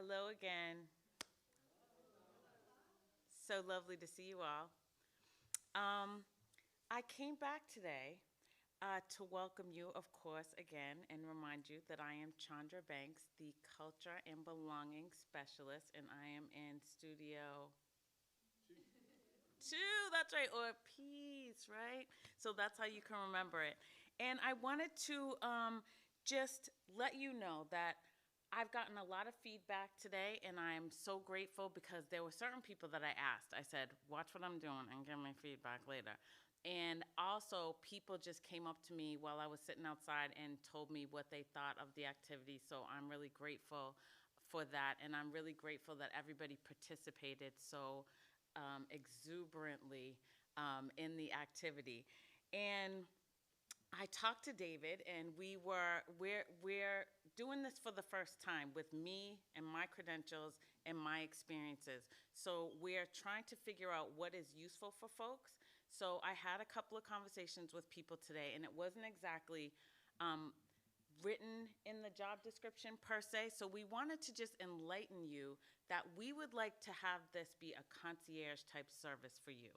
Hello again. So lovely to see you all. Um, I came back today to welcome you, of course, again, and remind you that I am Chandra Banks, the Culture and Belonging Specialist, and I am in Studio 2, that's right, or Peace, right? So that's how you can remember it. And I wanted to just let you know that I've gotten a lot of feedback today, and I'm so grateful because there were certain people that I asked. I said, watch what I'm doing and give me feedback later. And also, people just came up to me while I was sitting outside and told me what they thought of the activity. So I'm really grateful for that, and I'm really grateful that everybody participated so exuberantly in the activity. And I talked to David, and we're doing this for the first time with me and my credentials and my experiences. So we're trying to figure out what is useful for folks. So I had a couple of conversations with people today, and it wasn't exactly written in the job description per se. So we wanted to just enlighten you that we would like to have this be a concierge type service for you.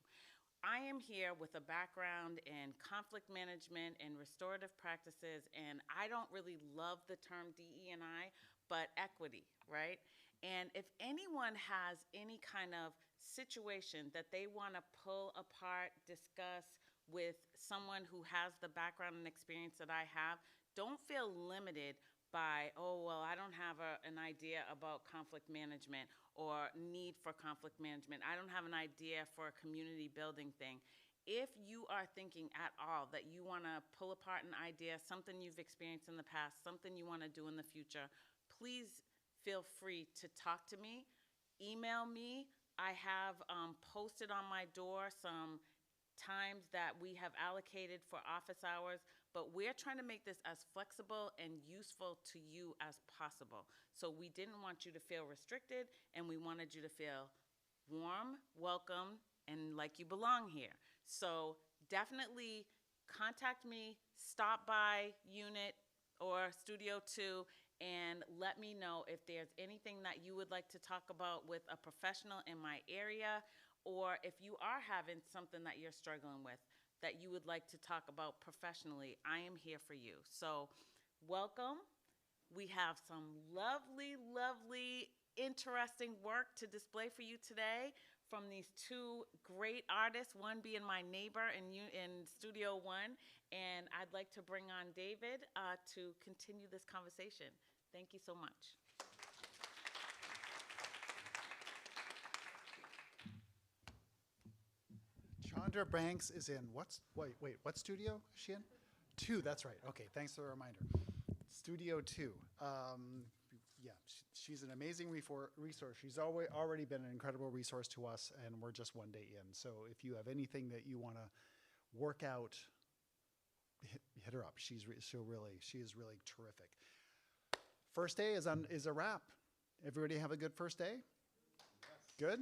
I am here with a background in conflict management and restorative practices, and I don't really love the term DE&I, but equity, right? And if anyone has any kind of situation that they want to pull apart, discuss with someone who has the background and experience that I have, don't feel limited by, oh, well, I don't have an idea about conflict management or need for conflict management. I don't have an idea for a community building thing. If you are thinking at all that you want to pull apart an idea, something you've experienced in the past, something you want to do in the future, please feel free to talk to me, email me. I have posted on my door some times that we have allocated for office hours, but we're trying to make this as flexible and useful to you as possible. So we didn't want you to feel restricted, and we wanted you to feel warm, welcome, and like you belong here. So definitely contact me, stop by Unit or Studio 2, and let me know if there's anything that you would like to talk about with a professional in my area, or if you are having something that you're struggling with that you would like to talk about professionally, I am here for you. So welcome. We have some lovely, lovely, interesting work to display for you today from these two great artists, one being my neighbor in Studio 1, and I'd like to bring on David to continue this conversation. Thank you so much. Chandra Banks is in what studio is she in? 2, that's right. Okay, thanks for the reminder. Studio 2. Yeah, she's an amazing resource. She's already been an incredible resource to us, and we're just one day in. So if you have anything that you want to work out, hit her up. She is really terrific. First day is a wrap. Everybody have a good first day? Yes. Good?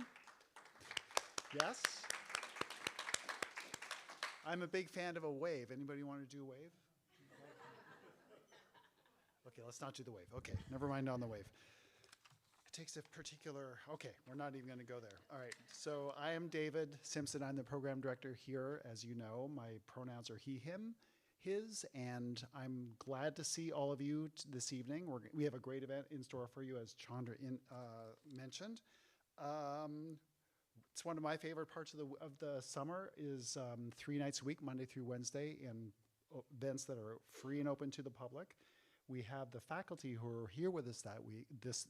Yes? I'm a big fan of a wave. Anybody want to do a wave? Okay, let's not do the wave. Okay, never mind on the wave. It takes a particular, okay, we're not even going to go there. All right, so I am David Simpson. I'm the program director here. As you know, my pronouns are he, him, his, and I'm glad to see all of you this evening. We have a great event in store for you, as Chandra mentioned. It's one of my favorite parts of the summer is 3 nights a week, Monday through Wednesday, and events that are free and open to the public. We have the faculty who are here with us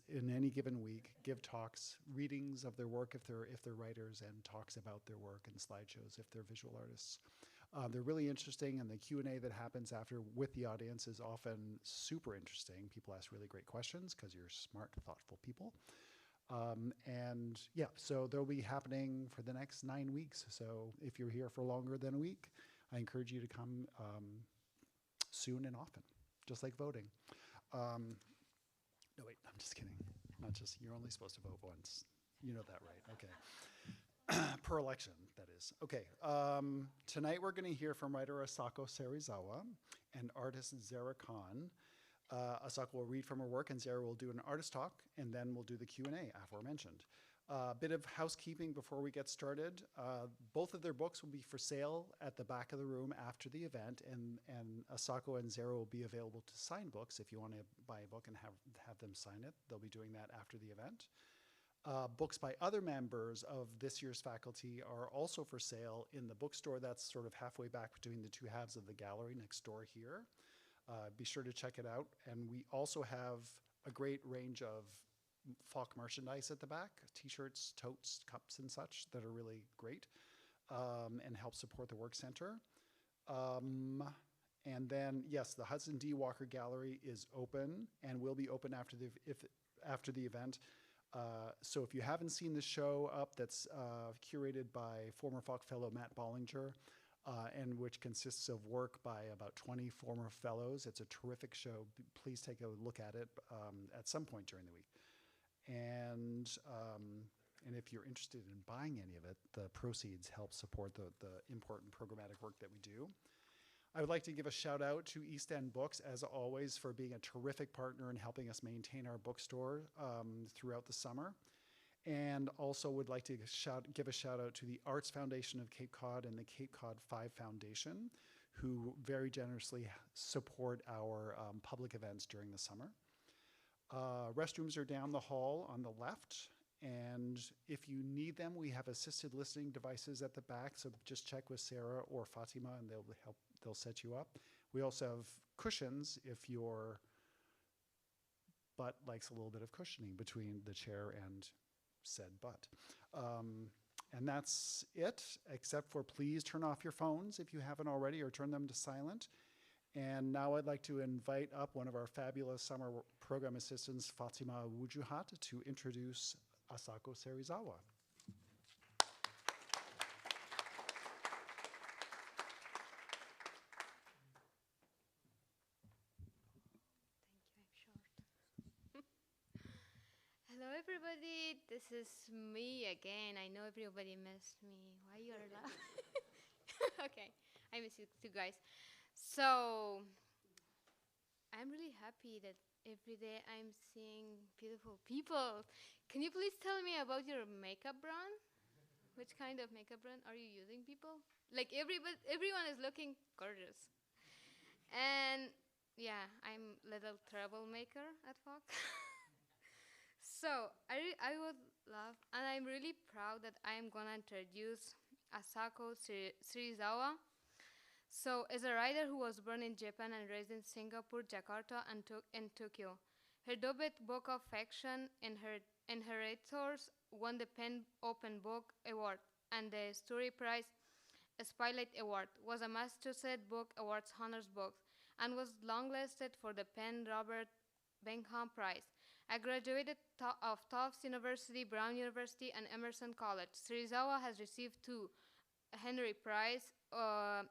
in any given week, give talks, readings of their work if they're writers, and talks about their work, and slideshows if they're visual artists. They're really interesting, and the Q&A that happens after with the audience is often super interesting. People ask really great questions because you're smart, thoughtful people. And yeah, so they'll be happening for the next 9 weeks. So if you're here for longer than a week, I encourage you to come soon and often, just like voting. No, wait, I'm just kidding. Not just, you're only supposed to vote once. You know that, right? Okay. Per election, that is. Okay, tonight we're going to hear from writer Asako Serizawa and artist Zehra Khan. Asako will read from her work, and Zehra will do an artist talk, and then we'll do the Q&A aforementioned. A bit of housekeeping before we get started. Both of their books will be for sale at the back of the room after the event, and Asako and Zehra will be available to sign books if you want to buy a book and have them sign it. They'll be doing that after the event. Books by other members of this year's faculty are also for sale in the bookstore that's sort of halfway back between the two halves of the gallery next door here. Be sure to check it out. And we also have a great range of Falk merchandise at the back, t-shirts, totes, cups, and such that are really great and help support the Work Center. And then, yes, the Hudson D. Walker Gallery is open and will be open after the event. So if you haven't seen the show up, that's curated by former Falk Fellow Matt Bollinger, and which consists of work by about 20 former fellows. It's a terrific show. Please take a look at it at some point during the week. And if you're interested in buying any of it, the proceeds help support the important programmatic work that we do. I would like to give a shout out to East End Books, as always, for being a terrific partner in helping us maintain our bookstore throughout the summer. And also would like to give a shout out to the Arts Foundation of Cape Cod and the Cape Cod 5 Foundation, who very generously support our public events during the summer. Restrooms are down the hall on the left. And if you need them, we have assisted listening devices at the back. So just check with Sarah or Fatima and they'll set you up. We also have cushions if your butt likes a little bit of cushioning between the chair and said butt. And that's it, except for please turn off your phones if you haven't already, or turn them to silent. And now I'd like to invite up one of our fabulous summer program assistants, Fatima Wujuhat, to introduce Asako Serizawa. Hello, everybody. This is me again. I know everybody missed me. Why you're laughing? Okay, I miss you too, guys. So I'm really happy that every day I'm seeing beautiful people. Can you please tell me about your makeup brand? Which kind of makeup brand are you using, people? Like everyone is looking gorgeous. And yeah, I'm little troublemaker at Fox. So I would love, and I'm really proud that I'm gonna introduce Asako Serizawa. So, is a writer who was born in Japan and raised in Singapore, Jakarta, and Tokyo. Her debut book of fiction, Inheritors, won the Pen Open Book Award and the Story Prize Spotlight Award, was a Massachusetts Book Awards Honors Book, and was longlisted for the Penn Robert Bingham Prize. I graduated of Tufts University, Brown University, and Emerson College. Serizawa has received 2 Henry Prize, a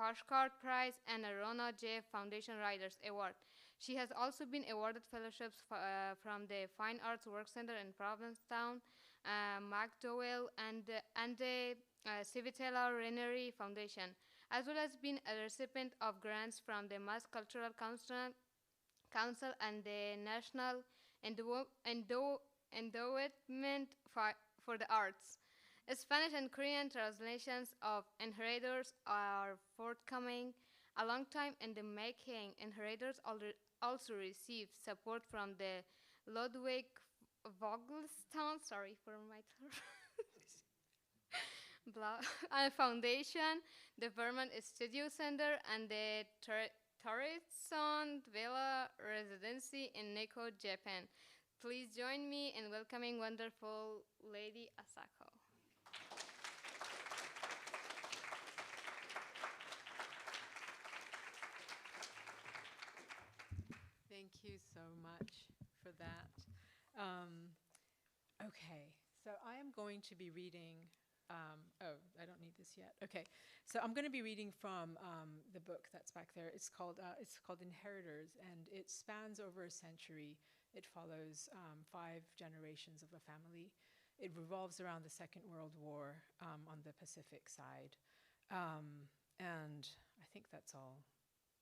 Pushcart Prize, and a Rona Foundation Writers Award. She has also been awarded fellowships from the Fine Arts Work Center in Provincetown, MacDowell, and the Civitella Ranieri Foundation, as well as been a recipient of grants from the Mass Cultural Council and the National Endowment for the Arts. Spanish and Korean translations of Inheritors are forthcoming. A long time in the making, Inheritors also received support from the Ludwig Vogelstown, sorry for my Foundation, the Vermont Studio Center, and the Torreson Villa Residency in Nikko, Japan. Please join me in welcoming wonderful Lady Asako. Thank you so much for that. Okay, so I am going to be reading, oh, I don't need this yet. Okay, so I'm going to be reading from the book that's back there. It's called Inheritors, and it spans over a century. It follows 5 generations of a family. It revolves around the Second World War on the Pacific side. And I think that's all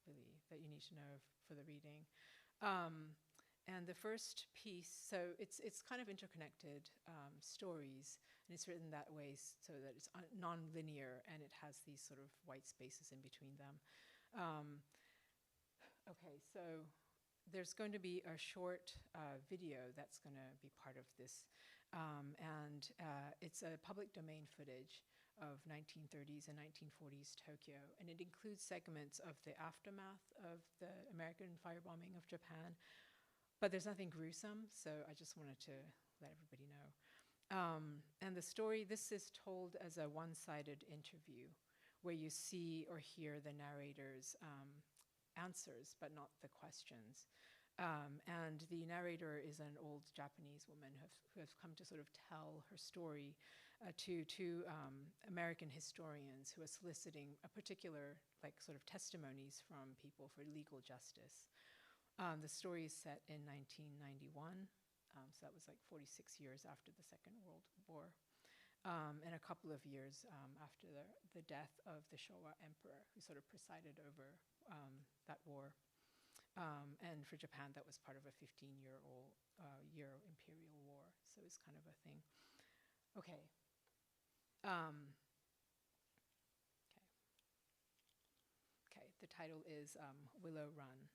really that you need to know for the reading. And the first piece, so it's kind of interconnected stories, and it's written that way so that it's non-linear, and it has these sort of white spaces in between them. Okay, so there's going to be a short video that's going to be part of this, and it's a public domain footage of 1930s and 1940s Tokyo, and it includes segments of the aftermath of the American firebombing of Japan. But there's nothing gruesome, so I just wanted to let everybody know. And the story, this is told as a one-sided interview where you see or hear the narrator's answers, but not the questions. And the narrator is an old Japanese woman who has come to sort of tell her story to two American historians who are soliciting a particular, like, sort of testimonies from people for legal justice. The story is set in 1991, so that was like 46 years after the Second World War, and a couple of years after the death of the Showa emperor, who sort of presided over that war. And for Japan, that was part of a 15-year imperial war, so it's kind of a thing. Okay. Okay, the title is Willow Run.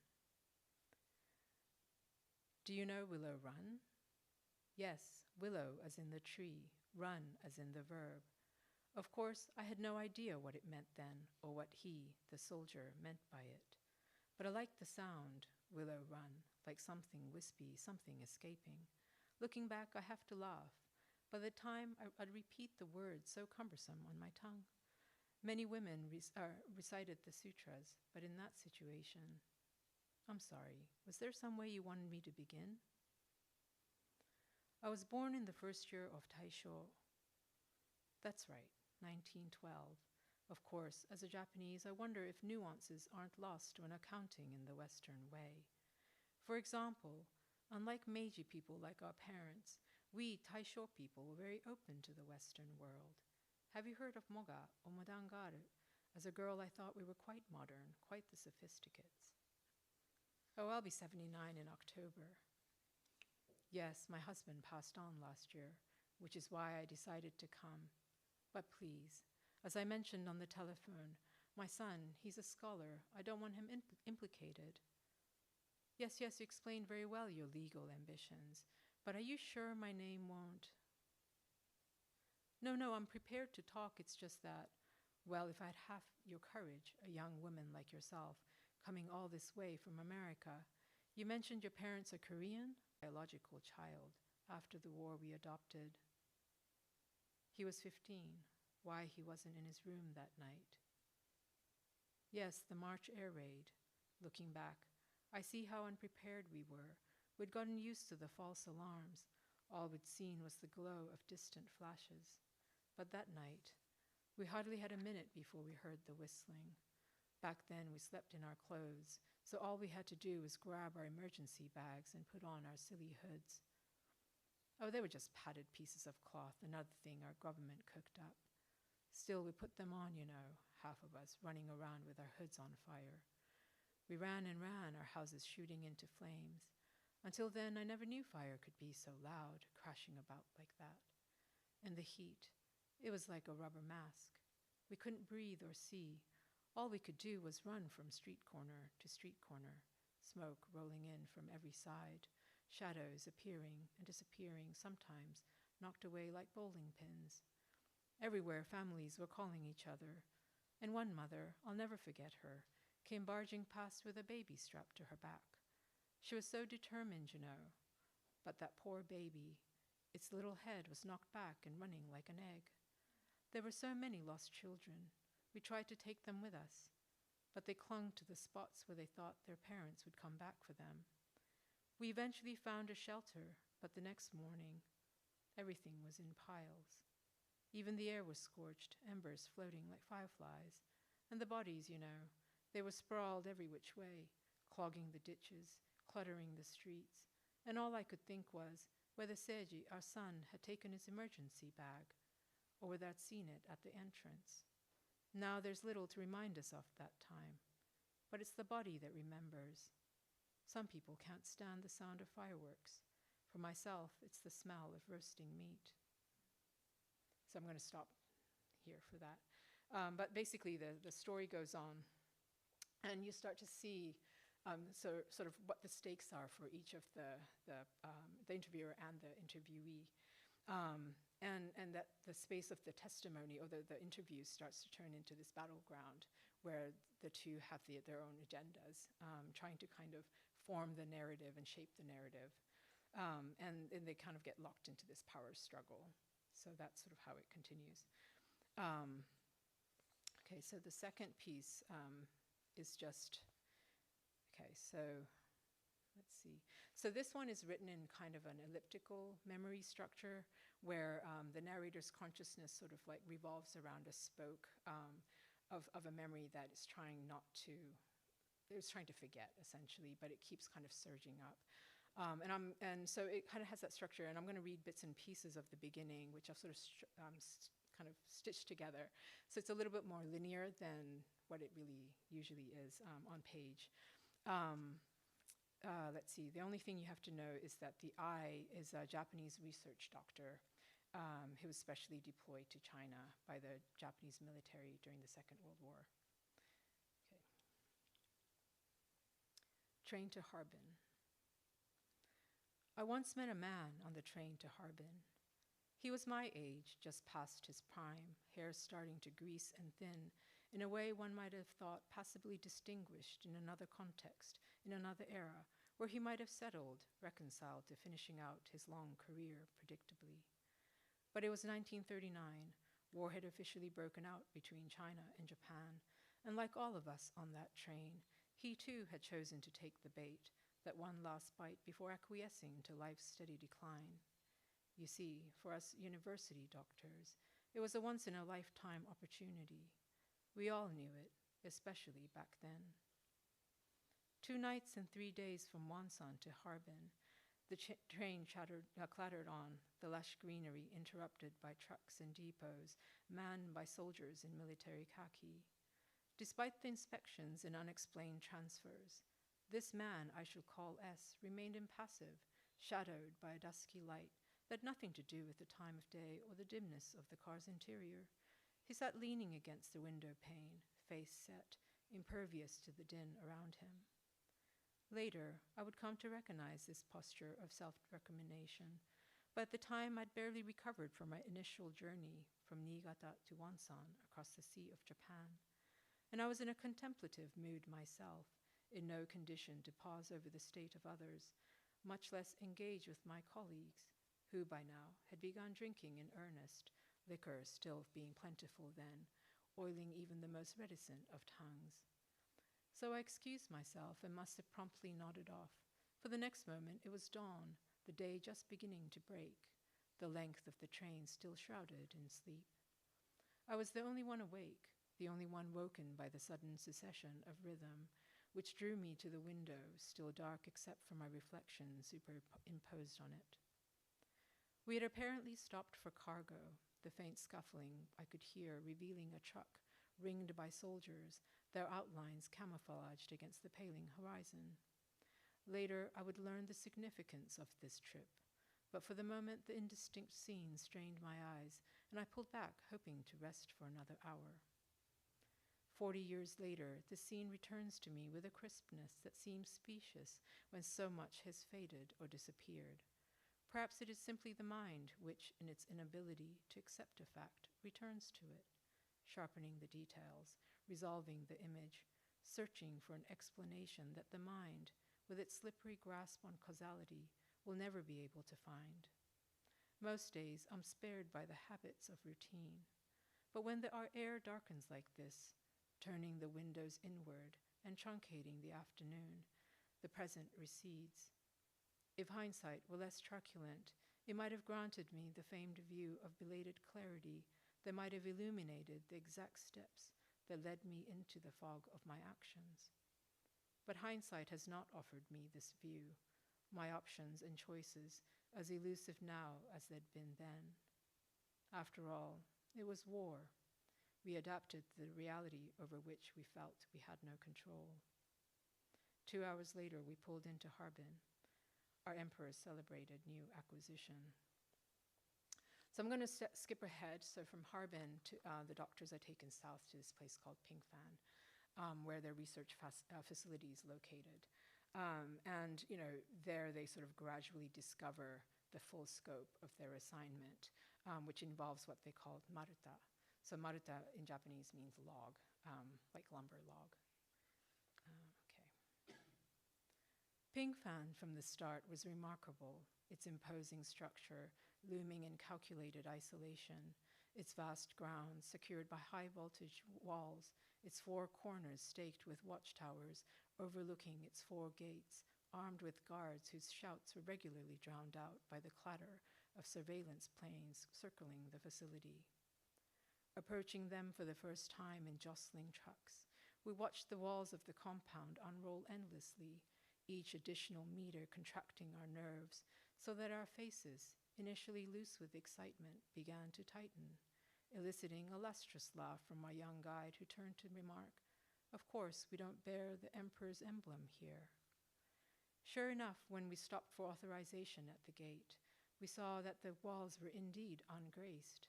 Do you know Willow Run? Yes, willow as in the tree, run as in the verb. Of course, I had no idea what it meant then, or what he, the soldier, meant by it. But I liked the sound, willow run, like something wispy, something escaping. Looking back, I have to laugh. By the time I'd repeat the words so cumbersome on my tongue. Many women recited the sutras, but in that situation, I'm sorry, was there some way you wanted me to begin? I was born in the first year of Taisho. That's right, 1912. Of course, as a Japanese, I wonder if nuances aren't lost when accounting in the Western way. For example, unlike Meiji people like our parents, we Taisho people were very open to the Western world. Have you heard of moga or modangaru? As a girl, I thought we were quite modern, quite the sophisticates. Oh, I'll be 79 in October. Yes, my husband passed on last year, which is why I decided to come. But please, as I mentioned on the telephone, my son, he's a scholar. I don't want him implicated. Yes, you explained very well your legal ambitions, but are you sure my name won't? No, I'm prepared to talk. It's just that, well, if I'd have your courage, a young woman like yourself, coming all this way from America. You mentioned your parents are Korean? Biological child. After the war, we adopted. He was 15. Why he wasn't in his room that night. Yes, the March air raid. Looking back, I see how unprepared we were. We'd gotten used to the false alarms. All we'd seen was the glow of distant flashes. But that night, we hardly had a minute before we heard the whistling. Back then, we slept in our clothes, so all we had to do was grab our emergency bags and put on our silly hoods. Oh, they were just padded pieces of cloth, another thing our government cooked up. Still, we put them on, half of us, running around with our hoods on fire. We ran and ran, our houses shooting into flames. Until then, I never knew fire could be so loud, crashing about like that. And the heat, it was like a rubber mask. We couldn't breathe or see. All we could do was run from street corner to street corner, smoke rolling in from every side, shadows appearing and disappearing, sometimes knocked away like bowling pins. Everywhere families were calling each other, and one mother, I'll never forget her, came barging past with a baby strapped to her back. She was so determined, but that poor baby, its little head was knocked back and running like an egg. There were so many lost children. We tried to take them with us, but they clung to the spots where they thought their parents would come back for them. We eventually found a shelter, but the next morning, everything was in piles. Even the air was scorched, embers floating like fireflies, and the bodies, they were sprawled every which way, clogging the ditches, cluttering the streets, and all I could think was whether Seiji, our son, had taken his emergency bag, or whether I'd seen it at the entrance. Now there's little to remind us of that time, but it's the body that remembers. Some people can't stand the sound of fireworks. For myself, it's the smell of roasting meat. So I'm going to stop here for that. But basically, the story goes on, and you start to see sort of what the stakes are for each of the interviewer and the interviewee. And that the space of the testimony or the interview starts to turn into this battleground where the two have their own agendas, trying to kind of form the narrative and shape the narrative. And they kind of get locked into this power struggle. So that's sort of how it continues. Okay, so the second piece is just, okay, so let's see. So this one is written in kind of an elliptical memory structure where the narrator's consciousness sort of like revolves around a spoke of a memory that is trying to forget essentially, but it keeps kind of surging up. And so it kind of has that structure, and I'm going to read bits and pieces of the beginning, which I've sort of kind of stitched together. So it's a little bit more linear than what it really usually is on page. Let's see, the only thing you have to know is that the I is a Japanese research doctor who was specially deployed to China by the Japanese military during the Second World War. Okay. Train to Harbin. I once met a man on the train to Harbin. He was my age, just past his prime, hair starting to grease and thin, in a way one might have thought passably distinguished in another context, in another era, where he might have settled, reconciled to finishing out his long career predictably. But it was 1939. War had officially broken out between China and Japan, and like all of us on that train, he too had chosen to take the bait, that one last bite before acquiescing to life's steady decline. You see, for us university doctors, it was a once-in-a-lifetime opportunity. We all knew it, especially back then. 2 nights and 3 days from Wonsan to Harbin, the train clattered on, the lush greenery interrupted by trucks and depots, manned by soldiers in military khaki. Despite the inspections and unexplained transfers, this man I shall call S remained impassive, shadowed by a dusky light that had nothing to do with the time of day or the dimness of the car's interior. He sat leaning against the window pane, face set, impervious to the din around him. Later, I would come to recognize this posture of self-recrimination, but at the time I'd barely recovered from my initial journey from Niigata to Wonsan across the Sea of Japan, and I was in a contemplative mood myself, in no condition to pause over the state of others, much less engage with my colleagues, who by now had begun drinking in earnest, liquor still being plentiful then, oiling even the most reticent of tongues. So I excused myself and must have promptly nodded off. For the next moment it was dawn, the day just beginning to break, the length of the train still shrouded in sleep. I was the only one awake, the only one woken by the sudden cessation of rhythm, which drew me to the window, still dark except for my reflection superimposed on it. We had apparently stopped for cargo, the faint scuffling I could hear revealing a truck ringed by soldiers, their outlines camouflaged against the paling horizon. Later, I would learn the significance of this trip, but for the moment the indistinct scene strained my eyes, and I pulled back, hoping to rest for another hour. 40 years later, the scene returns to me with a crispness that seems specious when so much has faded or disappeared. Perhaps it is simply the mind which, in its inability to accept a fact, returns to it, sharpening the details, resolving the image, searching for an explanation that the mind, with its slippery grasp on causality, will never be able to find. Most days I'm spared by the habits of routine, but when the air darkens like this, turning the windows inward and truncating the afternoon, the present recedes. If hindsight were less truculent, it might have granted me the famed view of belated clarity that might have illuminated the exact steps that led me into the fog of my actions. But hindsight has not offered me this view, my options and choices as elusive now as they'd been then. After all, it was war. We adapted to the reality over which we felt we had no control. 2 hours later, we pulled into Harbin. Our emperor celebrated new acquisition. So I'm going to skip ahead. So from Harbin, to the doctors are taken south to this place called Pingfan, where their research facility is located. And there they sort of gradually discover the full scope of their assignment, which involves what they call maruta. So maruta in Japanese means log, like lumber log. Pingfan from the start was remarkable, its imposing structure looming in calculated isolation, its vast grounds secured by high-voltage walls, its 4 corners staked with watchtowers overlooking its 4 gates, armed with guards whose shouts were regularly drowned out by the clatter of surveillance planes circling the facility. Approaching them for the first time in jostling trucks, we watched the walls of the compound unroll endlessly, each additional meter contracting our nerves so that our faces, initially loose with excitement, began to tighten, eliciting a lustrous laugh from our young guide who turned to remark, "Of course, we don't bear the emperor's emblem here." Sure enough, when we stopped for authorization at the gate, we saw that the walls were indeed ungraced.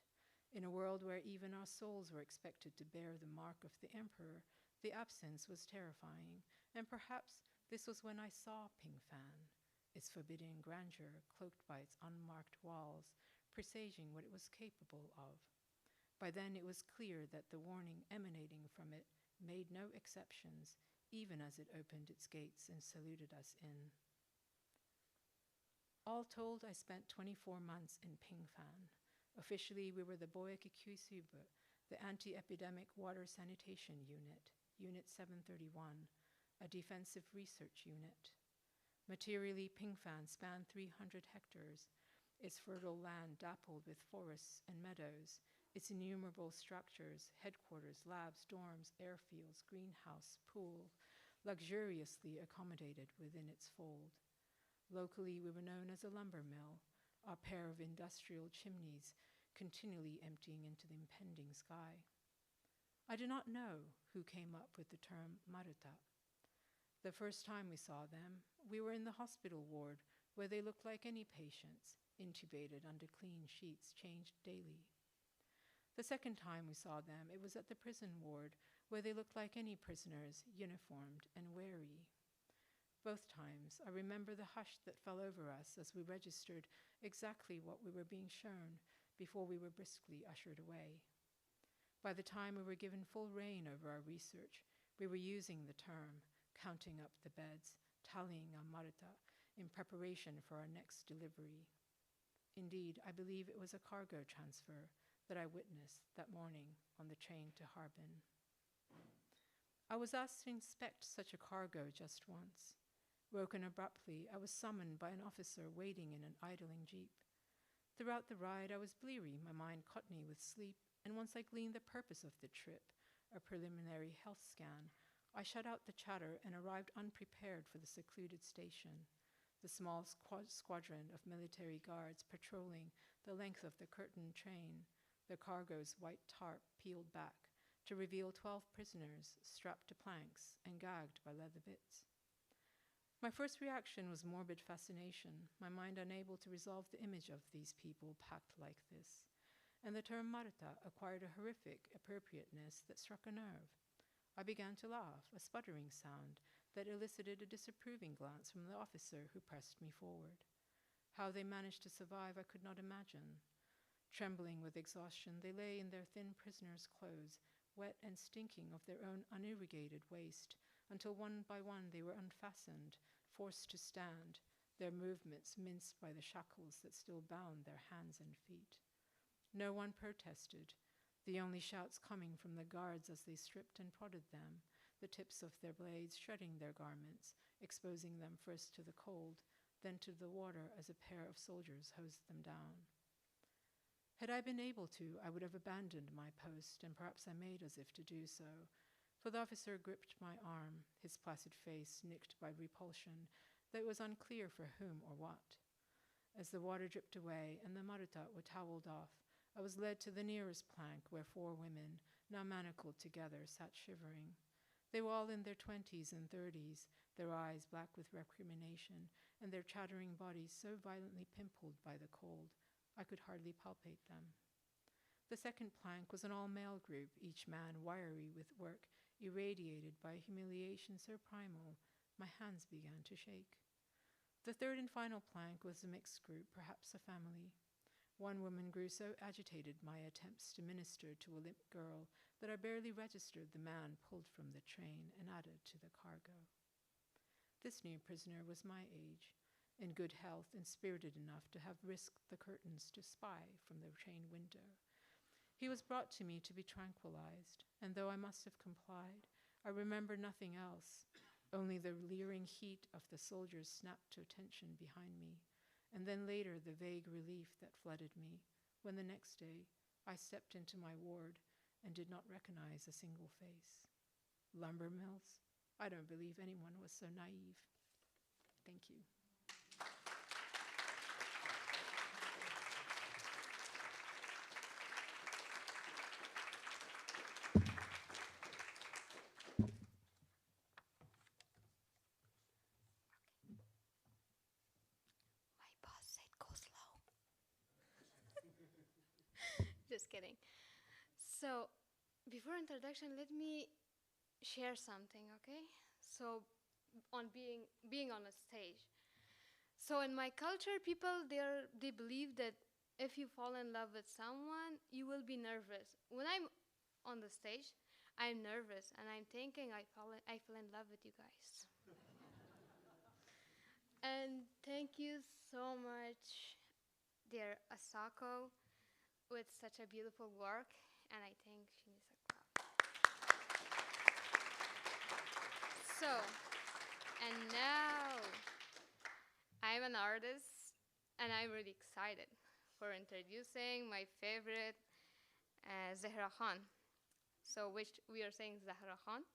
In a world where even our souls were expected to bear the mark of the emperor, the absence was terrifying, and perhaps this was when I saw Pingfan, its forbidding grandeur cloaked by its unmarked walls, presaging what it was capable of. By then it was clear that the warning emanating from it made no exceptions, even as it opened its gates and saluted us in. All told, I spent 24 months in Pingfan. Officially, we were the Boekikuisube, the Anti-Epidemic Water Sanitation Unit, Unit 731, a defensive research unit. Materially, Pingfan spanned 300 hectares, its fertile land dappled with forests and meadows, its innumerable structures, headquarters, labs, dorms, airfields, greenhouse, pool, luxuriously accommodated within its fold. Locally, we were known as a lumber mill, our pair of industrial chimneys continually emptying into the impending sky. I do not know who came up with the term maruta. The first time we saw them, we were in the hospital ward where they looked like any patients, intubated under clean sheets changed daily. The second time we saw them, it was at the prison ward where they looked like any prisoners, uniformed and wary. Both times, I remember the hush that fell over us as we registered exactly what we were being shown before we were briskly ushered away. By the time we were given full reign over our research, we were using the term, counting up the beds, tallying our maruta in preparation for our next delivery. Indeed, I believe it was a cargo transfer that I witnessed that morning on the train to Harbin. I was asked to inspect such a cargo just once. Woken abruptly, I was summoned by an officer waiting in an idling jeep. Throughout the ride, I was bleary, my mind cottony with sleep, and once I gleaned the purpose of the trip, a preliminary health scan, I shut out the chatter and arrived unprepared for the secluded station, the small squadron of military guards patrolling the length of the curtained train, the cargo's white tarp peeled back to reveal 12 prisoners strapped to planks and gagged by leather bits. My first reaction was morbid fascination, my mind unable to resolve the image of these people packed like this, and the term maruta acquired a horrific appropriateness that struck a nerve. I began to laugh, a sputtering sound that elicited a disapproving glance from the officer who pressed me forward. How they managed to survive I could not imagine. Trembling with exhaustion, they lay in their thin prisoner's clothes, wet and stinking of their own unirrigated waste, until one by one they were unfastened, forced to stand, their movements minced by the shackles that still bound their hands and feet. No one protested, the only shouts coming from the guards as they stripped and prodded them, the tips of their blades shredding their garments, exposing them first to the cold, then to the water as a pair of soldiers hosed them down. Had I been able to, I would have abandoned my post, and perhaps I made as if to do so, for the officer gripped my arm, his placid face nicked by repulsion that was unclear for whom or what. As the water dripped away and the maruta were toweled off, I was led to the nearest plank where 4 women, now manacled together, sat shivering. They were all in their 20s and 30s, their eyes black with recrimination, and their chattering bodies so violently pimpled by the cold, I could hardly palpate them. The second plank was an all-male group, each man wiry with work, irradiated by humiliation so primal, my hands began to shake. The third and final plank was a mixed group, perhaps a family. One woman grew so agitated my attempts to minister to a limp girl that I barely registered the man pulled from the train and added to the cargo. This new prisoner was my age, in good health and spirited enough to have risked the curtains to spy from the train window. He was brought to me to be tranquilized, and though I must have complied, I remember nothing else, only the leering heat of the soldiers snapped to attention behind me, and then later the vague relief that flooded me when the next day I stepped into my ward and did not recognize a single face. Lumber mills? I don't believe anyone was so naive. Thank you. My boss said go slow. Just kidding. So, before introduction, let me share something, okay? So, on being on a stage. So, in my culture, people they believe that if you fall in love with someone, you will be nervous. When I'm on the stage, I'm nervous and I'm thinking I fell in love with you guys. And thank you so much, dear Asako, with such a beautiful work, and I think she needs a clap. So, and now I'm an artist, and I'm really excited for introducing my favorite, Zehra Khan. So, which we are saying Zehra Khan.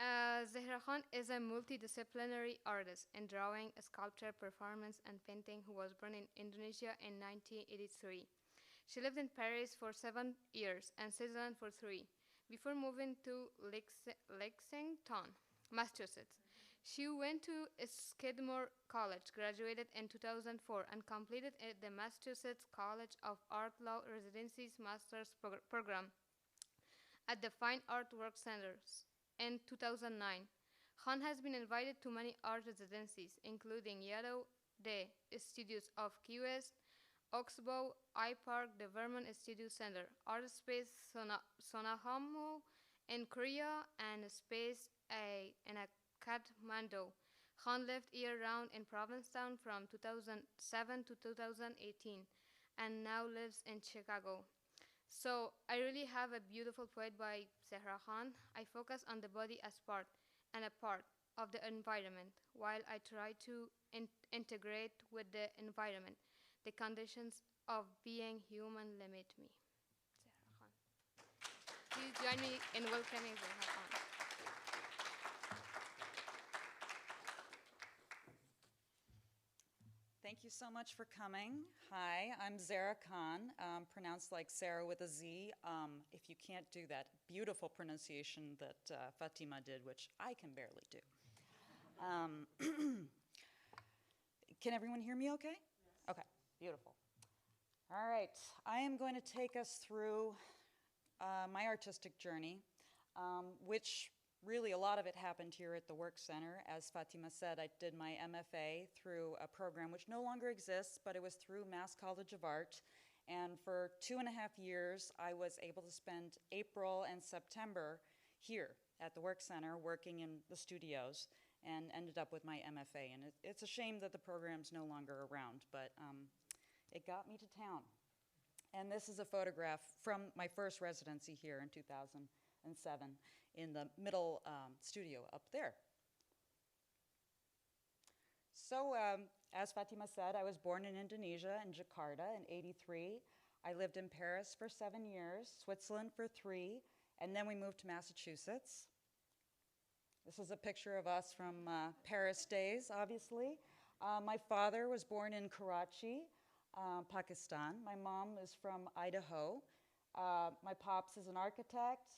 Zehra Khan is a multidisciplinary artist in drawing, sculpture, performance, and painting who was born in Indonesia in 1983. She lived in Paris for 7 years and Switzerland for 3 before moving to Lexington, Massachusetts. She went to Skidmore College, graduated in 2004, and completed the Massachusetts College of Art Law Residencies Master's program at the Fine Art Work Centers in 2009. Khan has been invited to many art residencies, including Yaddo, the Studios of Key West, Oxbow, iPark, the Vermont Studio Center, Art Space Sonahmoo in Korea, and Space in Kathmandu. Khan lived year-round in Provincetown from 2007 to 2018 and now lives in Chicago. So I really have a beautiful poem by Zehra Khan. I focus on the body as part and a part of the environment while I try to integrate with the environment. The conditions of being human limit me. Zehra Khan. Please join me in welcoming Zehra Khan. Thank you so much for coming. Hi, I'm Zehra Khan, pronounced like Sarah with a Z. If you can't do that beautiful pronunciation that Fatima did, which I can barely do. Can everyone hear me okay? Yes. Okay, beautiful. All right, I am going to take us through my artistic journey, which really, a lot of it happened here at the Work Center. As Fatima said, I did my MFA through a program which no longer exists, but it was through Mass College of Art. And for 2.5 years, I was able to spend April and September here at the Work Center working in the studios and ended up with my MFA. And it's a shame that the program's no longer around, but it got me to town. And this is a photograph from my first residency here in 2007. In the middle studio up there. So, as Fatima said, I was born in Indonesia, in Jakarta, in '83. I lived in Paris for 7 years, Switzerland for 3, and then we moved to Massachusetts. This is a picture of us from Paris days, obviously. My father was born in Karachi, Pakistan. My mom is from Idaho. My pops is an architect.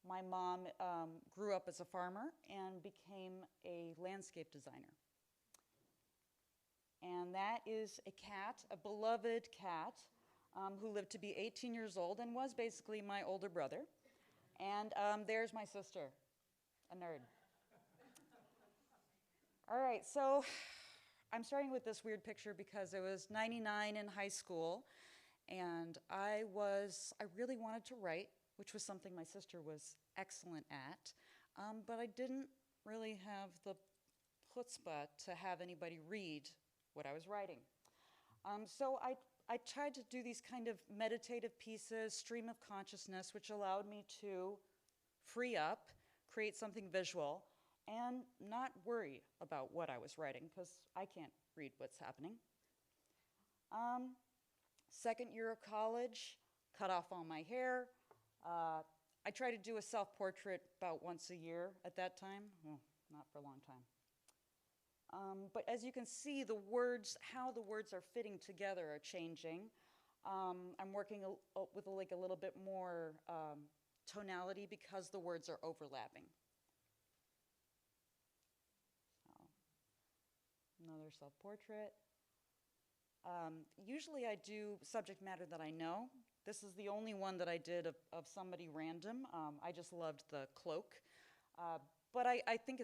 my mom grew up as a farmer and became a landscape designer. And that is a cat, a beloved cat, who lived to be 18 years old and was basically my older brother. And there's my sister, a nerd. All right, so I'm starting with this weird picture because it was 99 in high school, and I really wanted to write, which was something my sister was excellent at, but I didn't really have the chutzpah to have anybody read what I was writing. So I tried to do these kind of meditative pieces, stream of consciousness, which allowed me to free up, create something visual, and not worry about what I was writing, because I can't read what's happening. Second year of college, cut off all my hair. I tried to do a self-portrait about once a year at that time. Well, not for a long time. But as you can see, the words, how the words are fitting together are changing. I'm working with a little bit more tonality because the words are overlapping. So, another self-portrait. Usually I do subject matter that I know. This is the only one that I did of somebody random. I just loved the cloak. But I think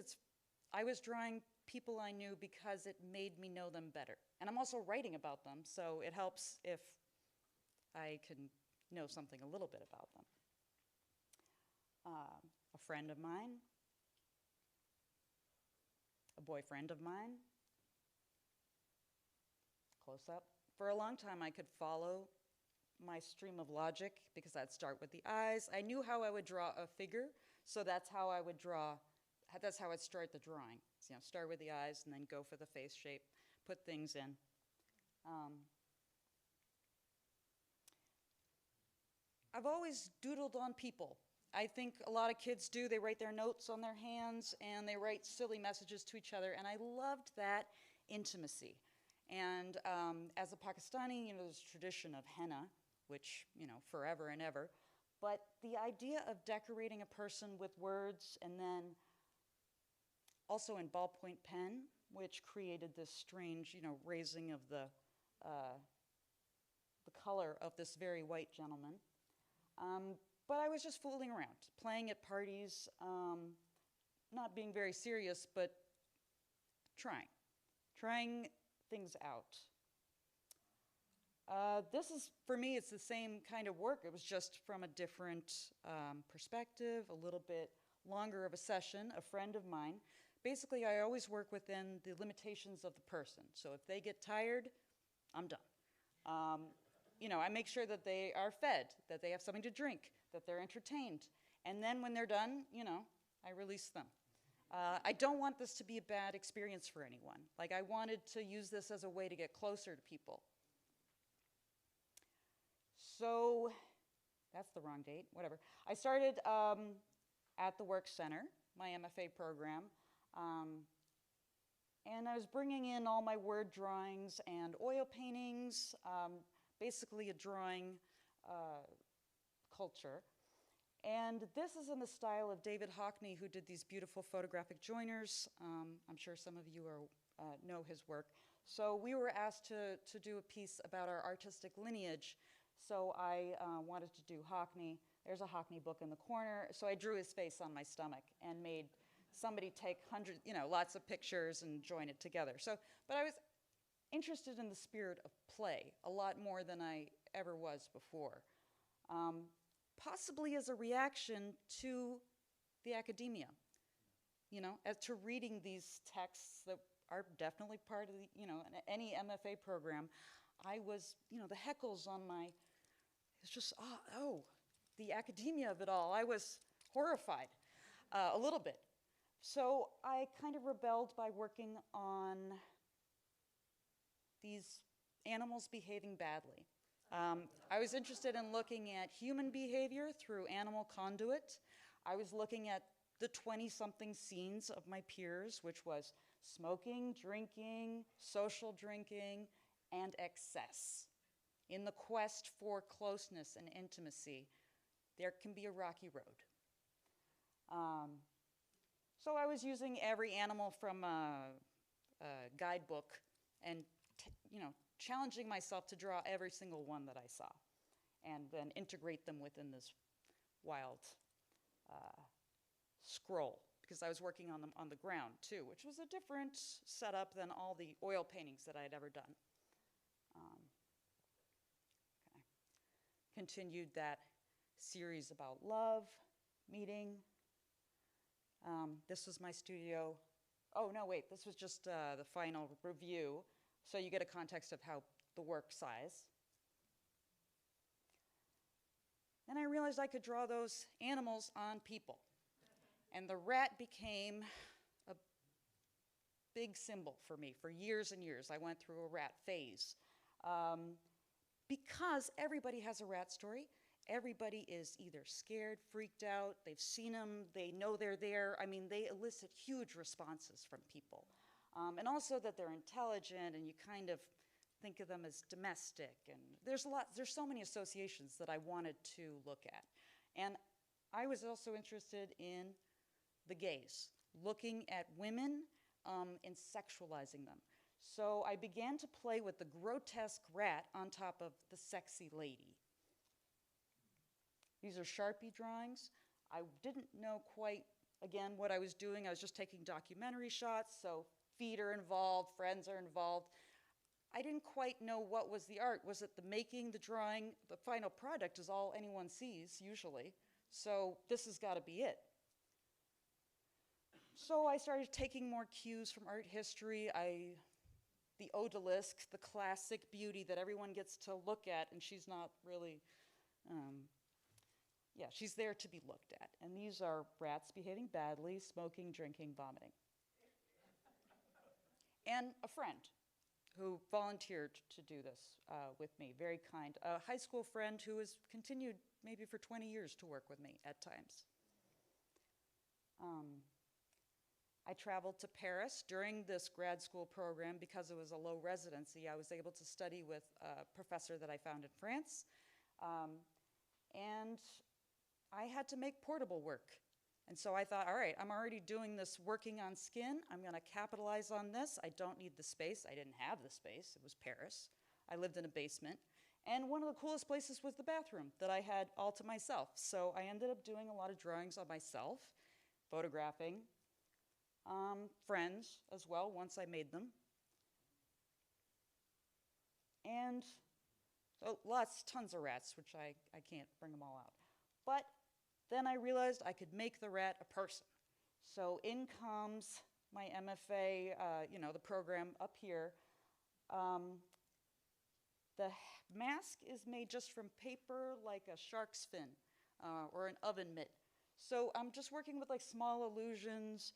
I was drawing people I knew because it made me know them better. And I'm also writing about them, so it helps if I can know something a little bit about them. A friend of mine, a boyfriend of mine, close up. For a long time, I could follow my stream of logic because I'd start with the eyes. I knew how I would draw a figure, so that's how I would draw. That's how I'd start the drawing. So, start with the eyes and then go for the face shape, put things in. I've always doodled on people. I think a lot of kids do. They write their notes on their hands and they write silly messages to each other, and I loved that intimacy. And as a Pakistani, there's a tradition of henna, which, forever and ever. But the idea of decorating a person with words and then also in ballpoint pen, which created this strange, raising of the color of this very white gentleman. But I was just fooling around, playing at parties, not being very serious, but trying things out. This is, for me, it's the same kind of work. It was just from a different perspective, a little bit longer of a session, a friend of mine. Basically, I always work within the limitations of the person. So if they get tired, I'm done. I make sure that they are fed, that they have something to drink, that they're entertained. And then when they're done, I release them. I don't want this to be a bad experience for anyone. I wanted to use this as a way to get closer to people. So, that's the wrong date, whatever. I started at the Work Center, my MFA program, and I was bringing in all my word drawings and oil paintings, basically a drawing culture. And this is in the style of David Hockney, who did these beautiful photographic joiners. I'm sure some of you know his work. So we were asked to do a piece about our artistic lineage. So I wanted to do Hockney. There's a Hockney book in the corner. So I drew his face on my stomach and made somebody take lots of pictures and join it together. But I was interested in the spirit of play a lot more than I ever was before. Possibly as a reaction to the academia, as to reading these texts that are definitely part of any MFA program. I was, the heckles on my, it's just, the academia of it all. I was horrified a little bit. So I kind of rebelled by working on these animals behaving badly. I was interested in looking at human behavior through animal conduit. I was looking at the 20-something scenes of my peers, which was smoking, drinking, social drinking, and excess. In the quest for closeness and intimacy, there can be a rocky road. So I was using every animal from a guidebook and challenging myself to draw every single one that I saw and then integrate them within this wild scroll, because I was working on them on the ground too, which was a different setup than all the oil paintings that I had ever done. Okay. Continued that series about love, meeting. This was my studio. Oh, no, wait, this was just the final review, so you get a context of how the work size. Then I realized I could draw those animals on people. And the rat became a big symbol for me for years and years. I went through a rat phase. Because everybody has a rat story. Everybody is either scared, freaked out, they've seen them, they know they're there. I mean, they elicit huge responses from people. And also that they're intelligent, and you kind of think of them as domestic. And there's so many associations that I wanted to look at. And I was also interested in the gaze, looking at women and sexualizing them. So I began to play with the grotesque rat on top of the sexy lady. These are Sharpie drawings. I didn't know quite, again, what I was doing. I was just taking documentary shots, so feet are involved, friends are involved. I didn't quite know what was the art. Was it the making, the drawing? The final product is all anyone sees, usually. So this has got to be it. So I started taking more cues from art history. The odalisque, the classic beauty that everyone gets to look at, and she's not really, she's there to be looked at. And these are rats behaving badly, smoking, drinking, vomiting. And a friend who volunteered to do this with me, very kind. A high school friend who has continued maybe for 20 years to work with me at times. I traveled to Paris during this grad school program because it was a low residency. I was able to study with a professor that I found in France. And I had to make portable work. And so I thought, all right, I'm already doing this working on skin. I'm going to capitalize on this. I don't need the space. I didn't have the space. It was Paris. I lived in a basement. And one of the coolest places was the bathroom that I had all to myself. So I ended up doing a lot of drawings on myself, photographing, friends as well, once I made them. And so tons of rats, which I can't bring them all out. But then I realized I could make the rat a person. So in comes my MFA, the program up here. The mask is made just from paper, like a shark's fin or an oven mitt. So I'm just working with like small illusions,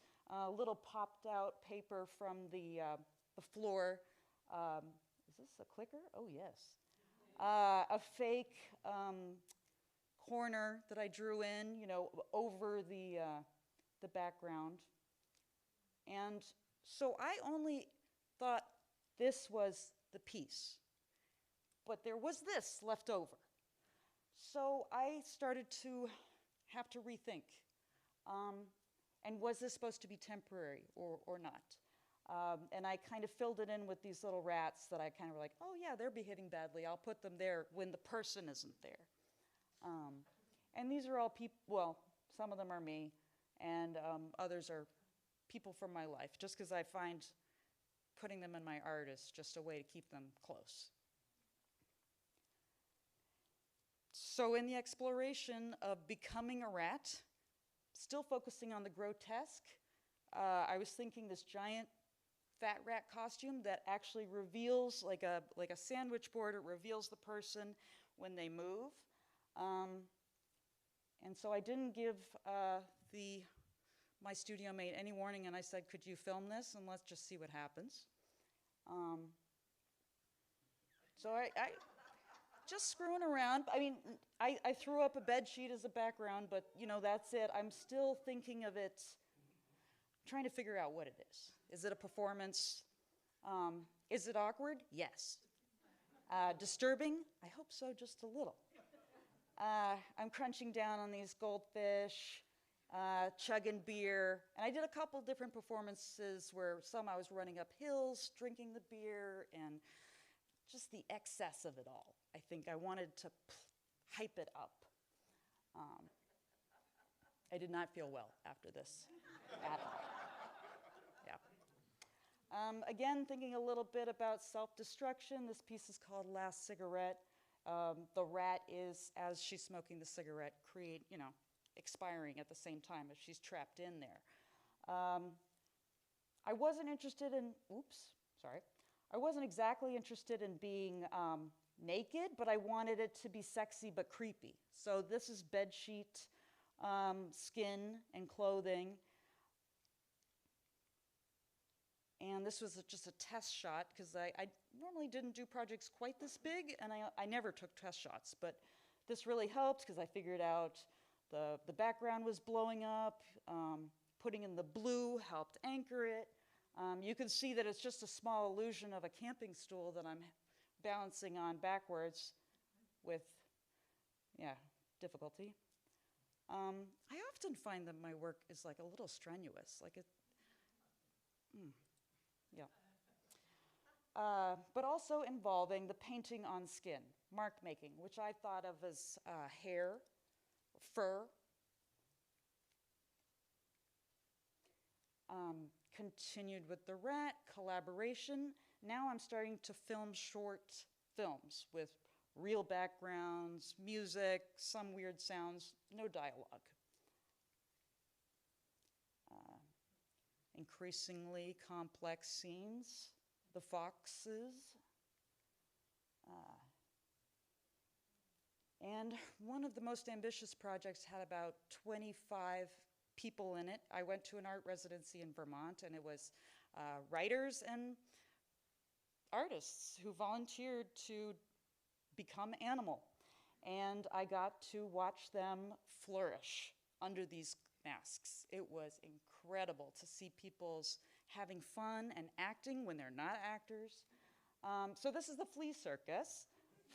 little popped out paper from the floor. Is this a clicker? Oh, yes. A fake corner that I drew in, over the background. And so I only thought this was the piece, but there was this left over. So I started to have to rethink. And was this supposed to be temporary or not? And I kind of filled it in with these little rats that I kind of were like, oh yeah, they're behaving badly. I'll put them there when the person isn't there. And these are all people, well, some of them are me, and others are people from my life, just because I find putting them in my art is just a way to keep them close. So in the exploration of becoming a rat, still focusing on the grotesque, I was thinking this giant fat rat costume that actually reveals, like a sandwich board, it reveals the person when they move. And so I didn't give my studio mate any warning, and I said, could you film this, and let's just see what happens. So I just screwing around. I mean, I threw up a bed sheet as a background, but that's it. I'm still thinking of it, trying to figure out what it is. Is it a performance? Is it awkward? Yes. Disturbing? I hope so, just a little. I'm crunching down on these goldfish. chugging beer. And I did a couple different performances where some I was running up hills, drinking the beer, and just the excess of it all. I think I wanted to hype it up. I did not feel well after this at all. Yeah. Again, thinking a little bit about self-destruction. This piece is called Last Cigarette. The rat is, as she's smoking the cigarette, expiring at the same time as she's trapped in there. I wasn't interested in, I wasn't exactly interested in being naked, but I wanted it to be sexy but creepy. So this is bedsheet, skin, and clothing. And this was just a test shot because I normally didn't do projects quite this big, and I never took test shots. But this really helped because I figured out the background was blowing up. Putting in the blue helped anchor it. You can see that it's just a small illusion of a camping stool that I'm balancing on backwards with, difficulty. I often find that my work is like a little strenuous, but also involving the painting on skin, mark making, which I thought of as hair, fur. Continued with the rat, collaboration. Now I'm starting to film short films with real backgrounds, music, some weird sounds, no dialogue. Increasingly complex scenes, the foxes. And one of the most ambitious projects had about 25 people in it. I went to an art residency in Vermont, and it was writers and artists who volunteered to become animal. And I got to watch them flourish under these masks. It was incredible to see people's having fun and acting when they're not actors. So this is the flea circus.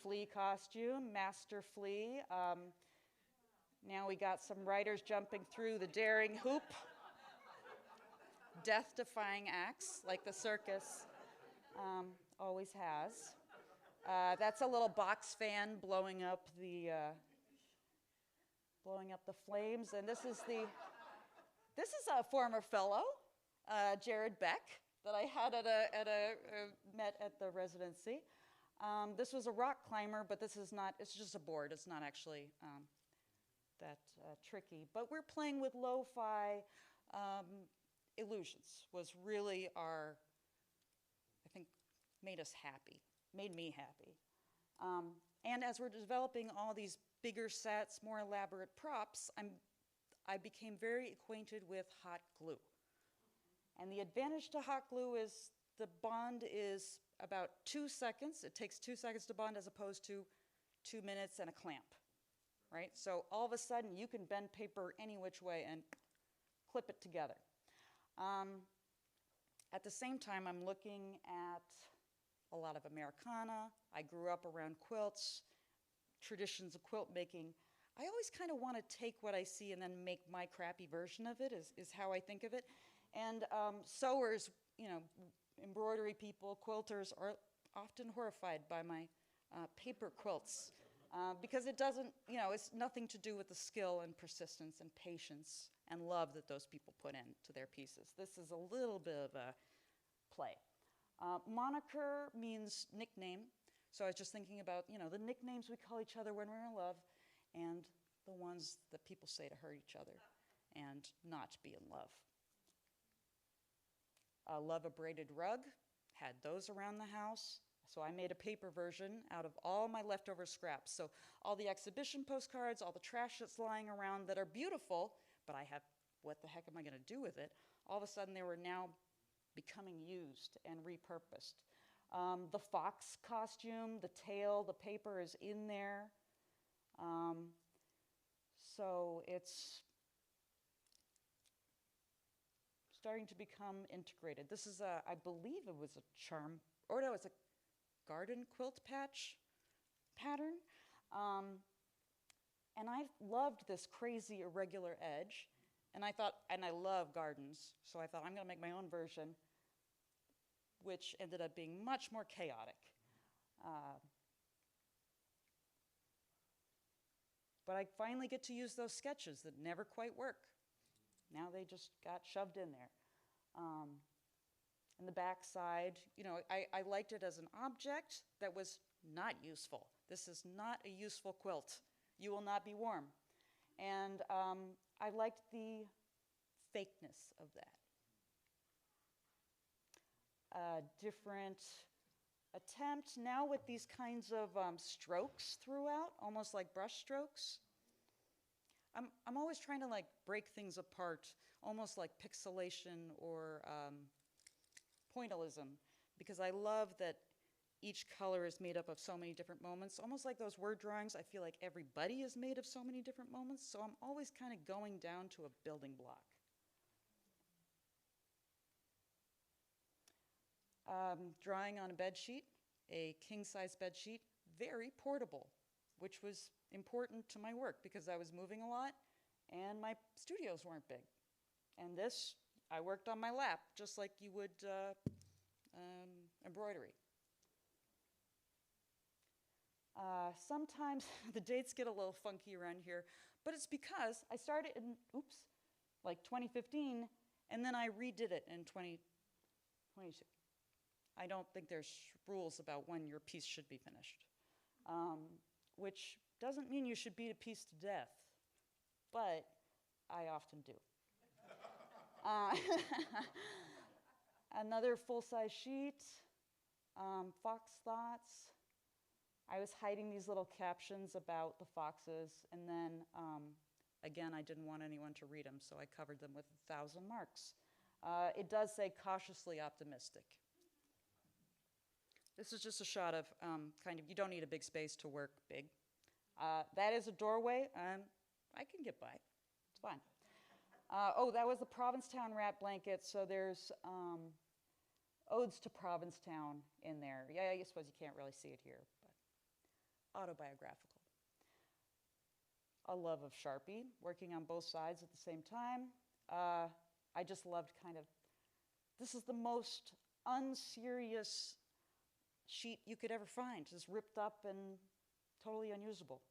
Flea costume, master flea. Now we got some writers jumping through the daring hoop. Death-defying acts, like the circus always has. That's a little box fan blowing up the flames, and this is a former fellow, Jared Beck, that I had met at the residency. This was a rock climber, but this is not. It's just a board. It's not actually that tricky. But we're playing with lo-fi illusions. Was really I think, made me happy. And as we're developing all these bigger sets, more elaborate props, I became very acquainted with hot glue. And the advantage to hot glue is the bond is about 2 seconds. It takes 2 seconds to bond as opposed to 2 minutes and a clamp, right? So all of a sudden you can bend paper any which way and clip it together. At the same time, I'm looking at a lot of Americana. I grew up around quilts, traditions of quilt making. I always kind of want to take what I see and then make my crappy version of it is how I think of it. And sewers, embroidery people, quilters are often horrified by my paper quilts because it doesn't, it's nothing to do with the skill and persistence and patience and love that those people put into their pieces. This is a little bit of a play. Moniker means nickname. So I was just thinking about, the nicknames we call each other when we're in love and the ones that people say to hurt each other and not be in love. Love a braided rug, had those around the house. So I made a paper version out of all my leftover scraps. So all the exhibition postcards, all the trash that's lying around that are beautiful, but what the heck am I going to do with it? All of a sudden they were now becoming used and repurposed. The fox costume, the tail, the paper is in there. So it's starting to become integrated. This is I believe it was it's a garden quilt pattern. And I loved this crazy irregular edge. And I thought, and I love gardens, so I thought I'm going to make my own version, which ended up being much more chaotic. But I finally get to use those sketches that never quite work. Now they just got shoved in there. And the back side, I liked it as an object that was not useful. This is not a useful quilt. You will not be warm. And I liked the fakeness of that. Different attempt now with these kinds of strokes throughout, almost like brush strokes. I'm always trying to like break things apart, almost like pixelation or pointillism, because I love that each color is made up of so many different moments. Almost like those word drawings, I feel like everybody is made of so many different moments, so I'm always kind of going down to a building block. Drawing on a bed sheet, a king-size bed sheet, very portable, which was important to my work because I was moving a lot and my studios weren't big. And this, I worked on my lap, just like you would embroidery. Sometimes the dates get a little funky around here, but it's because I started in, like 2015, and then I redid it in 2022. I don't think there's rules about when your piece should be finished, which doesn't mean you should beat a piece to death, but I often do. Another full-size sheet, fox thoughts. I was hiding these little captions about the foxes, and then, again, I didn't want anyone to read them, so I covered them with 1,000 marks. It does say cautiously optimistic. This is just a shot of you don't need a big space to work big. That is a doorway. I can get by. It's fine. That was the Provincetown rat blanket, so there's odes to Provincetown in there. Yeah, I suppose you can't really see it here, but autobiographical. A love of Sharpie, working on both sides at the same time. I just loved this is the most unserious sheet you could ever find, just ripped up and totally unusable.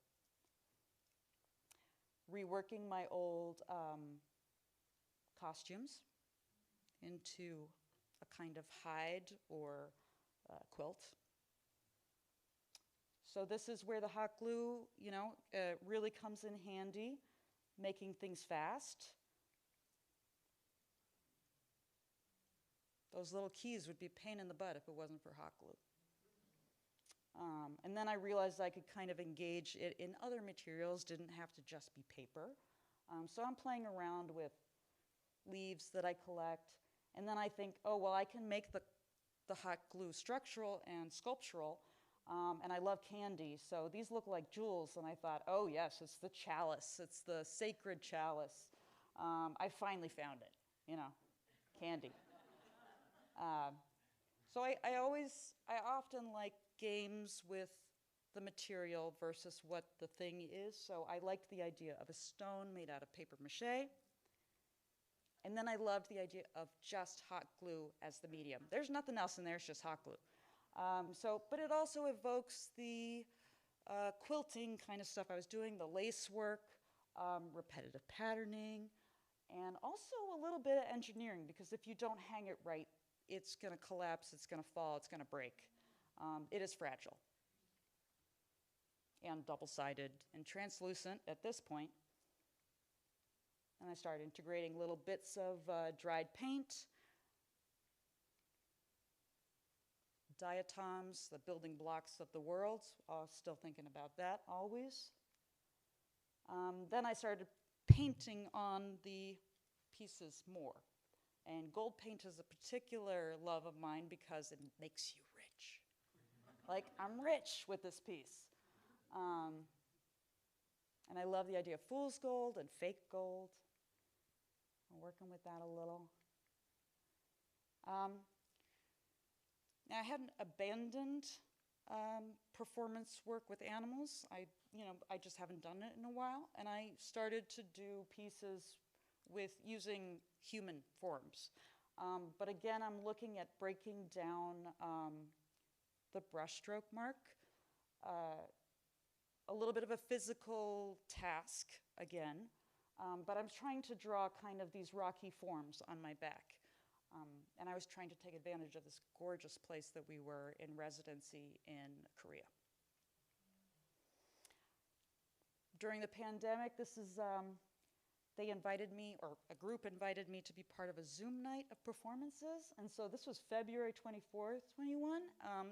Reworking my old costumes into a kind of hide or quilt. So this is where the hot glue, really comes in handy, making things fast. Those little keys would be a pain in the butt if it wasn't for hot glue. And then I realized I could kind of engage it in other materials, didn't have to just be paper. So I'm playing around with leaves that I collect, and then I think, I can make the hot glue structural and sculptural, and I love candy, so these look like jewels, and I thought, oh yes, it's the chalice, it's the sacred chalice. I finally found it, candy. So I often like games with the material versus what the thing is. So I liked the idea of a stone made out of paper mache. And then I loved the idea of just hot glue as the medium. There's nothing else in there, it's just hot glue. But it also evokes the quilting kind of stuff I was doing, the lace work, repetitive patterning, and also a little bit of engineering, because if you don't hang it right, it's going to collapse, it's going to fall, it's going to break. It is fragile and double-sided and translucent at this point. And I started integrating little bits of dried paint, diatoms, the building blocks of the world. Still thinking about that always. Then I started painting on the pieces more. And gold paint is a particular love of mine because it makes you rich. Like, I'm rich with this piece. And I love the idea of fool's gold and fake gold. I'm working with that a little. Now, I hadn't abandoned performance work with animals. I just haven't done it in a while. And I started to do pieces with using human forms. But again, I'm looking at breaking down the brushstroke mark, a little bit of a physical task again, but I'm trying to draw kind of these rocky forms on my back. And I was trying to take advantage of this gorgeous place that we were in residency in Korea. During the pandemic, they invited me, or a group invited me to be part of a Zoom night of performances. And so this was February 24th, 21.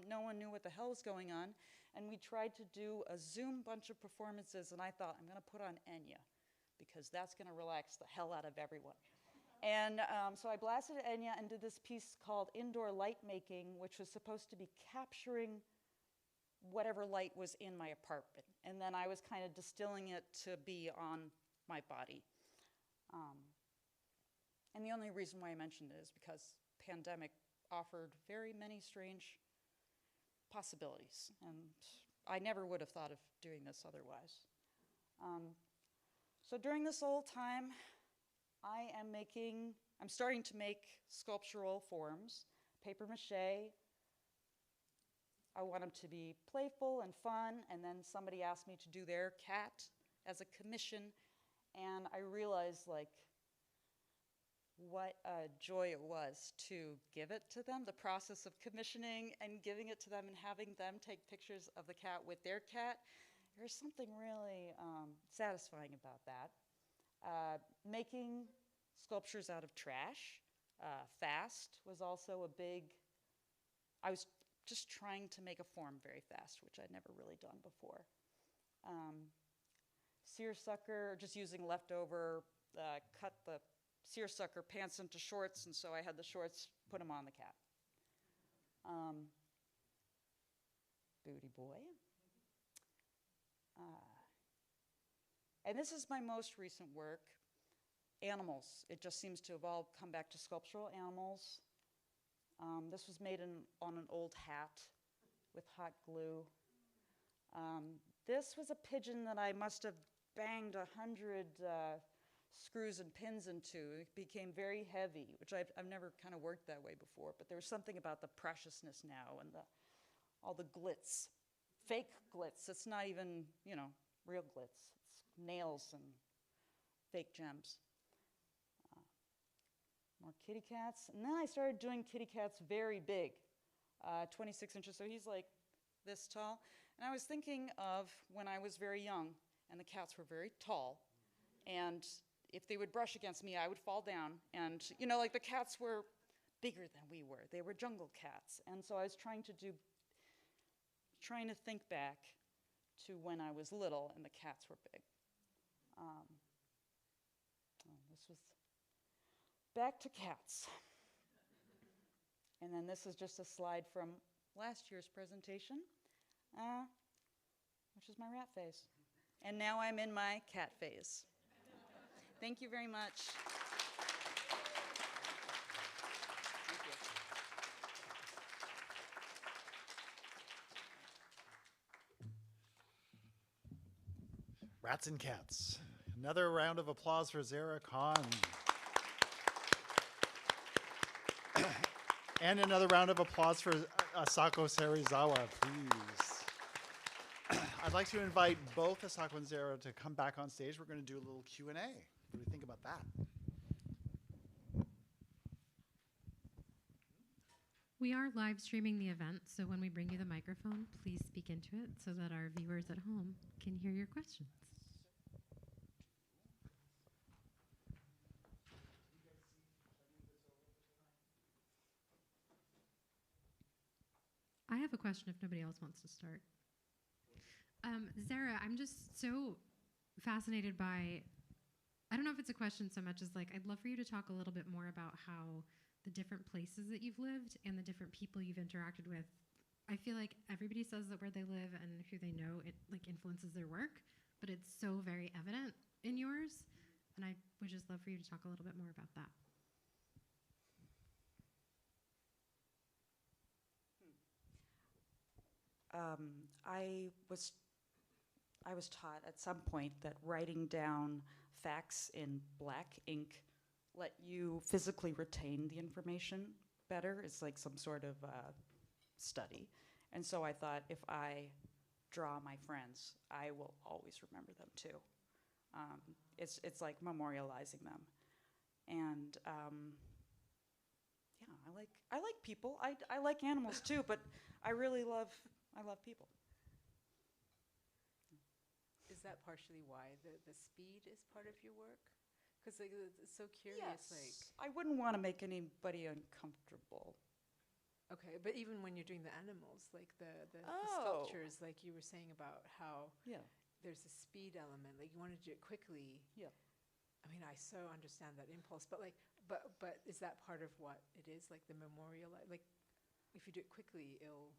No one knew what the hell was going on. And we tried to do a Zoom bunch of performances, and I thought, I'm gonna put on Enya, because that's gonna relax the hell out of everyone. And so I blasted Enya and did this piece called Indoor Light Making, which was supposed to be capturing whatever light was in my apartment. And then I was kind of distilling it to be on my body. And the only reason why I mentioned it is because pandemic offered very many strange possibilities. And I never would have thought of doing this otherwise. So during this whole time, I'm starting to make sculptural forms, paper mache. I want them to be playful and fun, and then somebody asked me to do their cat as a commission, and I realized like what a joy it was to give it to them, the process of commissioning and giving it to them and having them take pictures of the cat with their cat. There's something really satisfying about that. Making sculptures out of trash, fast was also a big, I was just trying to make a form very fast, which I'd never really done before. Seersucker, just using leftover, cut the seersucker pants into shorts, and so I had the shorts, put them on the cat. Booty boy. And this is my most recent work, animals. It just seems to have all come back to sculptural animals. This was made on an old hat with hot glue. This was a pigeon that I must have banged 100 screws and pins into. It became very heavy, which I've never kind of worked that way before, but there was something about the preciousness now and all the glitz, fake glitz. It's not even, real glitz. It's nails and fake gems. More kitty cats. And then I started doing kitty cats very big, 26 inches, so he's like this tall. And I was thinking of when I was very young, and the cats were very tall, and if they would brush against me, I would fall down. And, like the cats were bigger than we were. They were jungle cats. And so I was trying to think back to when I was little and the cats were big. This was back to cats. And then this is just a slide from last year's presentation, which is my rat phase. And now I'm in my cat phase. Thank you very much. Thank you. Rats and cats. Another round of applause for Zehra Khan. And another round of applause for Asako Serizawa, please. I'd like to invite both Asako and Zehra to come back on stage. We're going to do a little Q&A. What do you think about that? We are live streaming the event, so when we bring you the microphone, please speak into it so that our viewers at home can hear your questions. I have a question if nobody else wants to start. Zehra, I'm just so fascinated by, I don't know if it's a question so much as like, I'd love for you to talk a little bit more about how the different places that you've lived and the different people you've interacted with. I feel like everybody says that where they live and who they know, it like influences their work, but it's so very evident in yours. And I would just love for you to talk a little bit more about that. I was taught at some point that writing down facts in black ink let you physically retain the information better. It's like some sort of study. And so I thought, if I draw my friends, I will always remember them too. It's like memorializing them. And yeah, I like people. I like animals too, but I love people. Is that partially why the speed is part of your work? Because like, it's so curious. Like, I wouldn't want to make anybody uncomfortable. okay, but even when you're doing the animals, like the Oh. sculptures, like you were saying about how Yeah. there's a speed element, like you want to do it quickly. Yeah. I mean, I so understand that impulse, but like, but is that part of what it is? Like the memorial, like if you do it quickly, it'll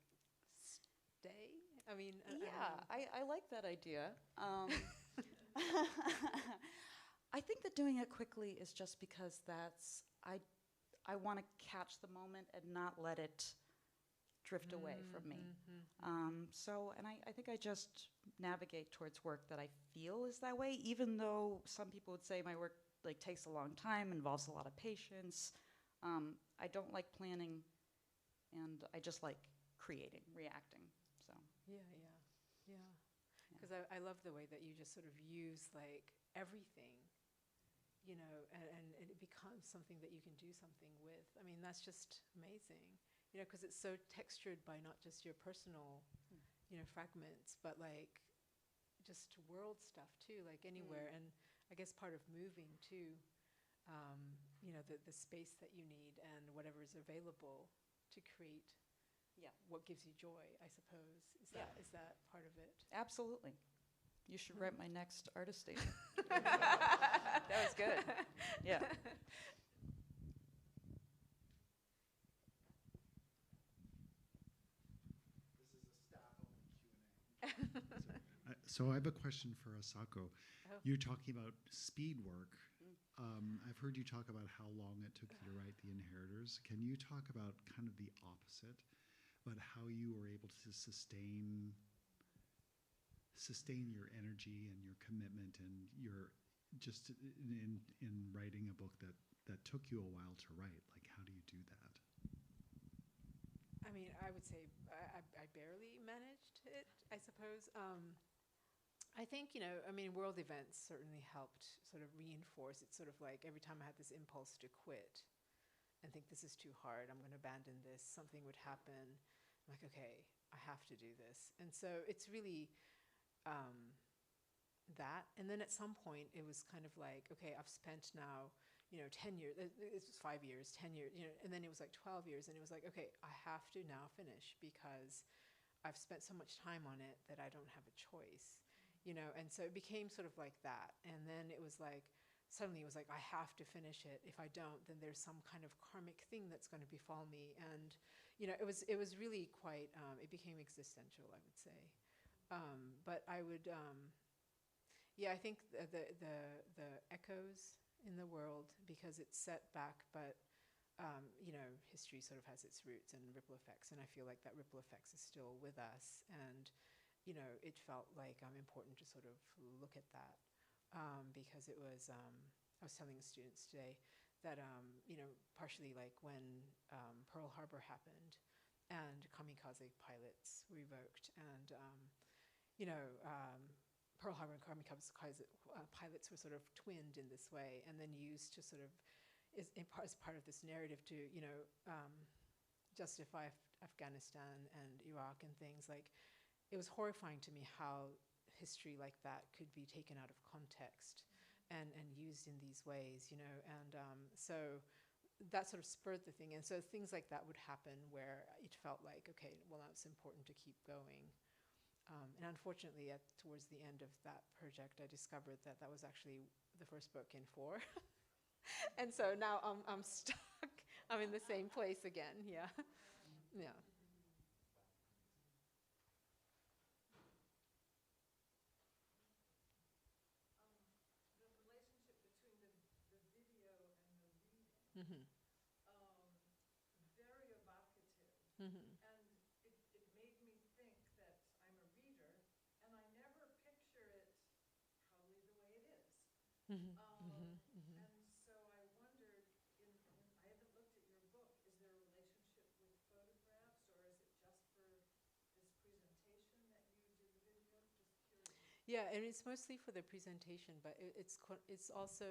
stay. I mean, I don't know. I like that idea. I think that doing it quickly is just because I want to catch the moment and not let it drift away from me. And I think I just navigate towards work that I feel is that way, even though some people would say my work like takes a long time, involves a lot of patience. I don't like planning, and I just like creating, reacting. So Yeah. Because I love the way that you just sort of use like everything, you know, and it becomes something that you can do something with. I mean, that's just amazing, you know, because it's so textured by not just your personal, you know, fragments, but like just world stuff too, like anywhere. And I guess part of moving too, you know, the space that you need and whatever is available to create what gives you joy, I suppose. Is that part of it? absolutely. You should write my next artist statement. That was good. Yeah. So I have a question for Asako. Oh. You're talking about speed work. I've heard you talk about how long it took you to write The Inheritors. Can you talk about kind of the opposite, about how you were able to sustain your energy and your commitment and your just in writing a book that took you a while to write? Like, how do you do that? I mean, I would say I barely managed it, I suppose. I think, you know, I mean, world events certainly helped sort of reinforce. It's sort of like every time I had this impulse to quit and think this is too hard, I'm going to abandon this, something would happen. I'm like, okay, I have to do this. And so it's really that. And then at some point, it was kind of like, okay, I've spent now, you know, 10 years, it was 5 years, 10 years, you know, and then it was like 12 years, and it was like, okay, I have to now finish because I've spent so much time on it that I don't have a choice, you know, and so it became sort of like that. And then it was like, suddenly it was like, I have to finish it. If I don't, then there's some kind of karmic thing that's going to befall me. And, you know, it was really quite, it became existential, I would say. But I would, I think the echoes in the world, because it's set back, but you know, history sort of has its roots and ripple effects, and I feel like that ripple effects is still with us. And you know, it felt like important to sort of look at that, because it was. I was telling the students today that you know, partially like when Pearl Harbor happened, and kamikaze pilots were evoked, and you know. Pearl Harbor and kamikaze pilots were sort of twinned in this way, and then used to sort of, as part of this narrative to, you know, justify Afghanistan and Iraq and things. Like, it was horrifying to me how history like that could be taken out of context and used in these ways, you know. And so that sort of spurred the thing. And so things like that would happen where it felt like, okay, well, now it's important to keep going. And unfortunately, towards the end of that project, I discovered that that was actually the first book in 4. And so now I'm stuck. I'm in the same place again. Yeah. Yeah. The relationship between the video and the reading, Mm-hmm. very evocative. Mm-hmm. And it made me think that I'm a reader, and I never picture Yeah, and it's mostly for the presentation, but it's also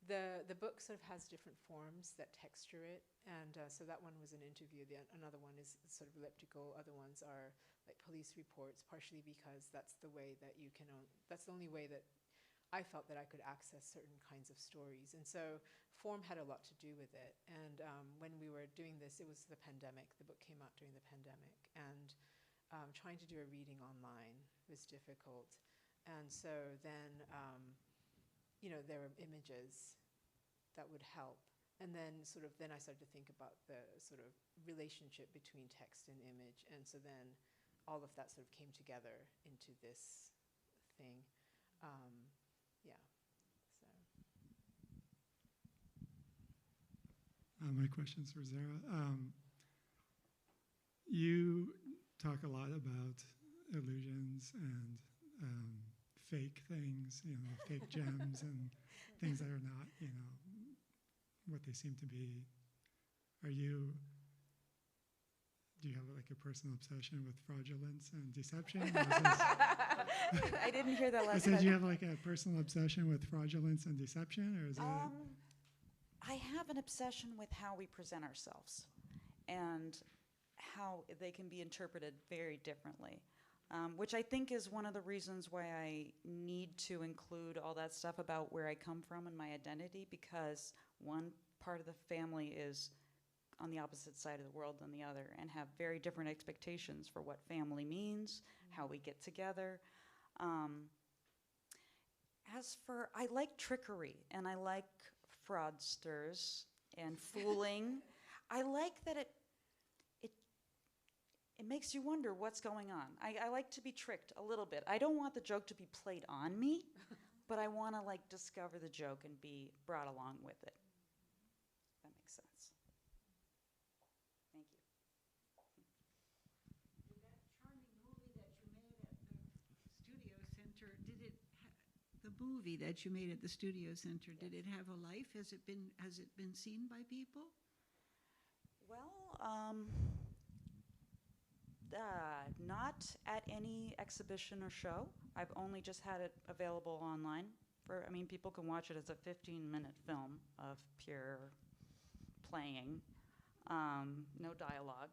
the book sort of has different forms that texture it, and so that one was an interview. Another one is sort of elliptical. Other ones are like police reports, partially because that's the way that you can. That's the only way that I felt that I could access certain kinds of stories, and so form had a lot to do with it. And when we were doing this, it was the pandemic. The book came out during the pandemic, and trying to do a reading online was difficult. And so then, there were images that would help. And then then I started to think about the sort of relationship between text and image. And so then all of that sort of came together into this thing. Yeah, so. My question's for Zehra. You talk a lot about illusions and fake things, fake gems and things that are not, what they seem to be. Do you have like a personal obsession with fraudulence and deception? I didn't hear that I last said, time. do you have like a personal obsession with fraudulence and deception, or is it? I have an obsession with how we present ourselves and how they can be interpreted very differently, which I think is one of the reasons why I need to include all that stuff about where I come from and my identity, because one part of the family is on the opposite side of the world than the other and have very different expectations for what family means, how we get together. I like trickery and I like fraudsters and fooling. I like that it makes you wonder what's going on. I like to be tricked a little bit. I don't want the joke to be played on me, but I want to discover the joke and be brought along with it. That makes sense. Thank you. Did that charming movie that you made at the Studio Center, the movie that you made at the Studio Center, did it have a life? Has it been seen by people? Well, not at any exhibition or show. I've only just had it available online. People can watch it as a 15-minute film of pure playing, no dialogue.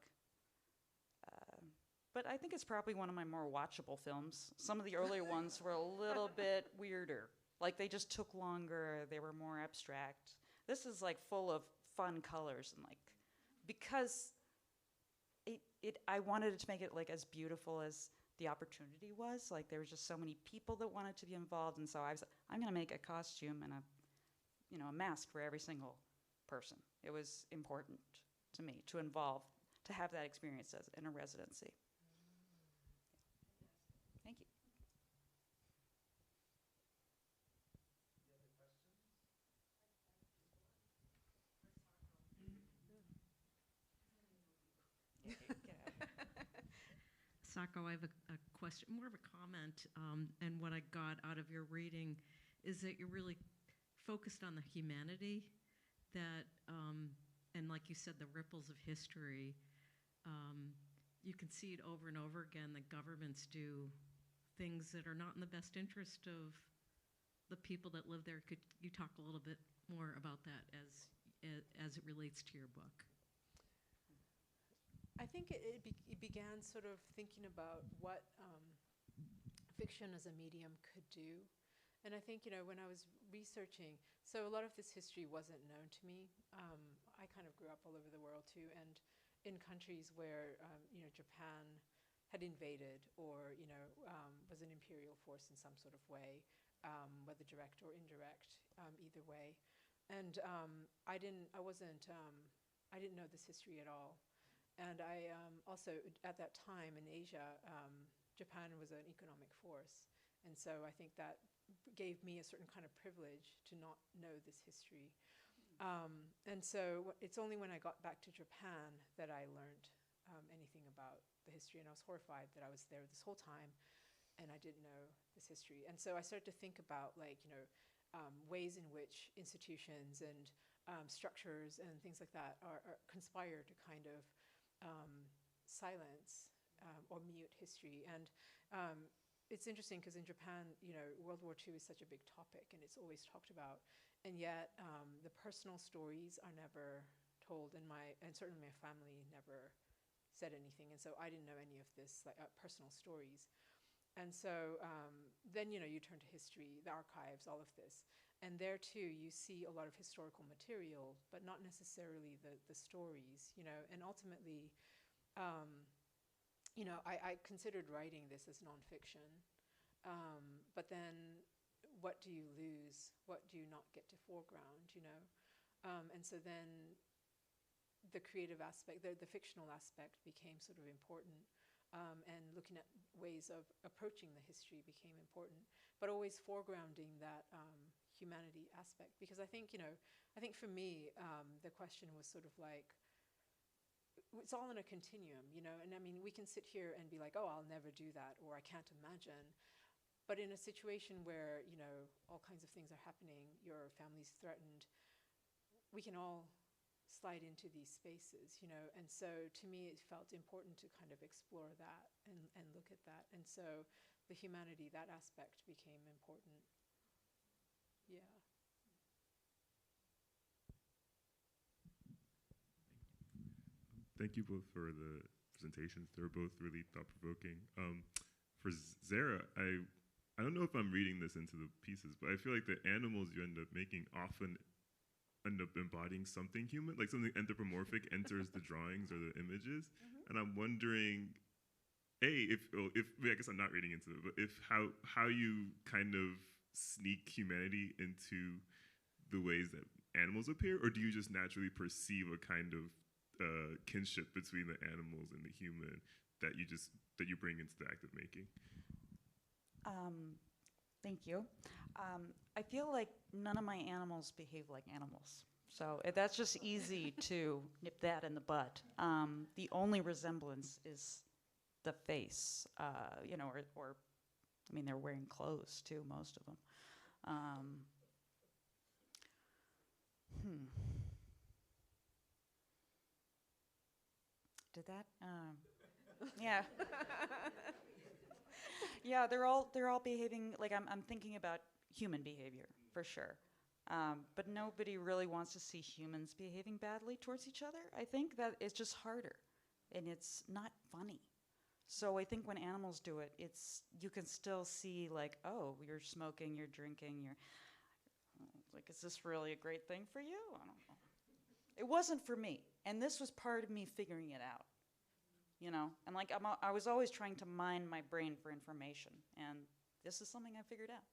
But I think it's probably one of my more watchable films. Some of the earlier ones were a little bit weirder. They just took longer, they were more abstract. This is full of fun colors and because I wanted to make it as beautiful as the opportunity was. There was just so many people that wanted to be involved, and so I'm going to make a costume and a mask for every single person. It was important to me to have that experience in a residency. Thank you. Asako, I have a question, more of a comment, and what I got out of your reading is that you're really focused on the humanity that, and like you said, the ripples of history. You can see it over and over again that governments do things that are not in the best interest of the people that live there. Could you talk a little bit more about that as it relates to your book? I think it began sort of thinking about what fiction as a medium could do. And I think, when I was researching, so a lot of this history wasn't known to me. I kind of grew up all over the world too, and in countries where, Japan had invaded or, was an imperial force in some sort of way, whether direct or indirect, either way. And I didn't know this history at all. And I also, at that time in Asia, Japan was an economic force. And so I think that gave me a certain kind of privilege to not know this history. And so it's only when I got back to Japan that I learned anything about the history. And I was horrified that I was there this whole time and I didn't know this history. And so I started to think about ways in which institutions and structures and things like that are conspire to kind of silence or mute history. And it's interesting because in Japan, World War II is such a big topic and it's always talked about, and yet the personal stories are never told, and certainly my family never said anything, and so I didn't know any of this like personal stories. And so then you turn to history, the archives, all of this, and there too you see a lot of historical material, but not necessarily the stories, and ultimately. I considered writing this as nonfiction, but then what do you lose? What do you not get to foreground, and so then the creative aspect, the fictional aspect became sort of important, and looking at ways of approaching the history became important, but always foregrounding that humanity aspect. Because I think for me, the question was sort of like, it's all in a continuum, and I mean, we can sit here and be like, oh, I'll never do that, or I can't imagine. But in a situation where, all kinds of things are happening, your family's threatened, we can all slide into these spaces, and so to me, it felt important to kind of explore that and look at that. And so the humanity, that aspect became important. Yeah. Thank you both for the presentations. They were both really thought-provoking. For Zehra, I don't know if I'm reading this into the pieces, but I feel like the animals you end up making often end up embodying something human, like something anthropomorphic enters the drawings or the images. And I'm wondering, if I guess I'm not reading into it, but if how you kind of sneak humanity into the ways that animals appear, or do you just naturally perceive a kind of kinship between the animals and the human that you bring into the act of making? Thank you. I feel like none of my animals behave like animals. So that's just easy to nip that in the bud. The only resemblance is the face, or I mean, they're wearing clothes too, most of them. Did that? Yeah. Yeah, they're all behaving like I'm thinking about human behavior for sure, but nobody really wants to see humans behaving badly towards each other. I think that it's just harder, and it's not funny. So I think when animals do it, you can still see like, oh, you're smoking, you're drinking, like, is this really a great thing for you? I don't know. It wasn't for me, and this was part of me figuring it out. And like I was always trying to mine my brain for information, and this is something I figured out.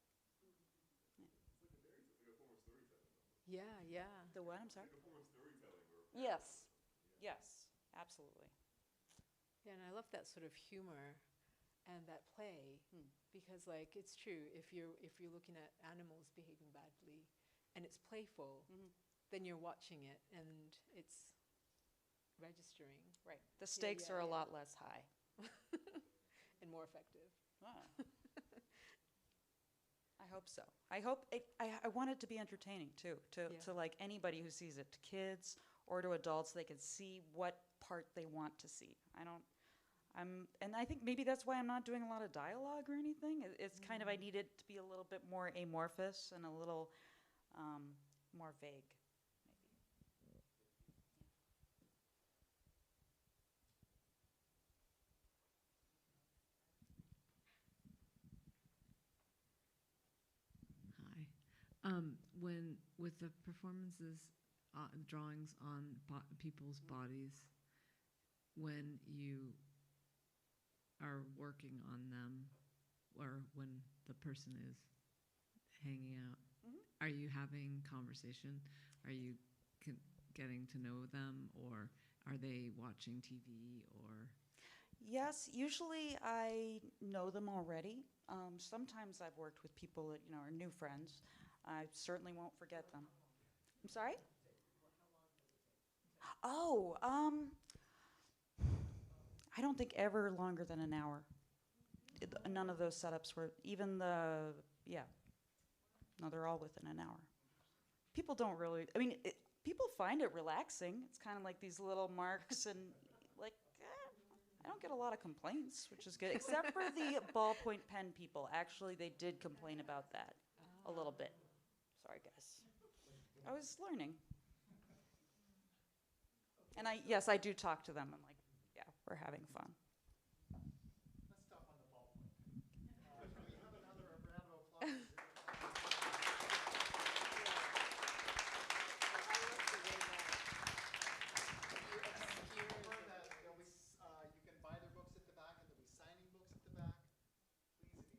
Yeah, yeah. The what? I'm sorry. Like a form of storytelling, or Yes, yes, absolutely. Yeah, and I love that sort of humor and that play, because like it's true, if you're looking at animals behaving badly and it's playful, then you're watching it and it's registering. Right. The stakes are a lot less high. And more effective. Wow. I hope so. I want it to be entertaining too, to like anybody who sees it, to kids or to adults. They can see what part they want to see. And I think maybe that's why I'm not doing a lot of dialogue or anything. It's kind of, I need it to be a little bit more amorphous and a little more vague. When with the performances, drawings on people's bodies, when you are working on them, or when the person is hanging out, are you having conversation? Are you getting to know them, or are they watching TV, or? Yes, usually I know them already. Sometimes I've worked with people that are new friends. I certainly won't forget them. I'm sorry? Oh, I don't think ever longer than an hour. None of those setups were, even no, they're all within an hour. People don't really, people find it relaxing. It's kind of like these little marks and like, I don't get a lot of complaints, which is good, except for the ballpoint pen people. Actually, they did complain about that a little bit. Sorry, guys. I was learning. And yes, I do talk to them. I'm like, yeah, we're having fun.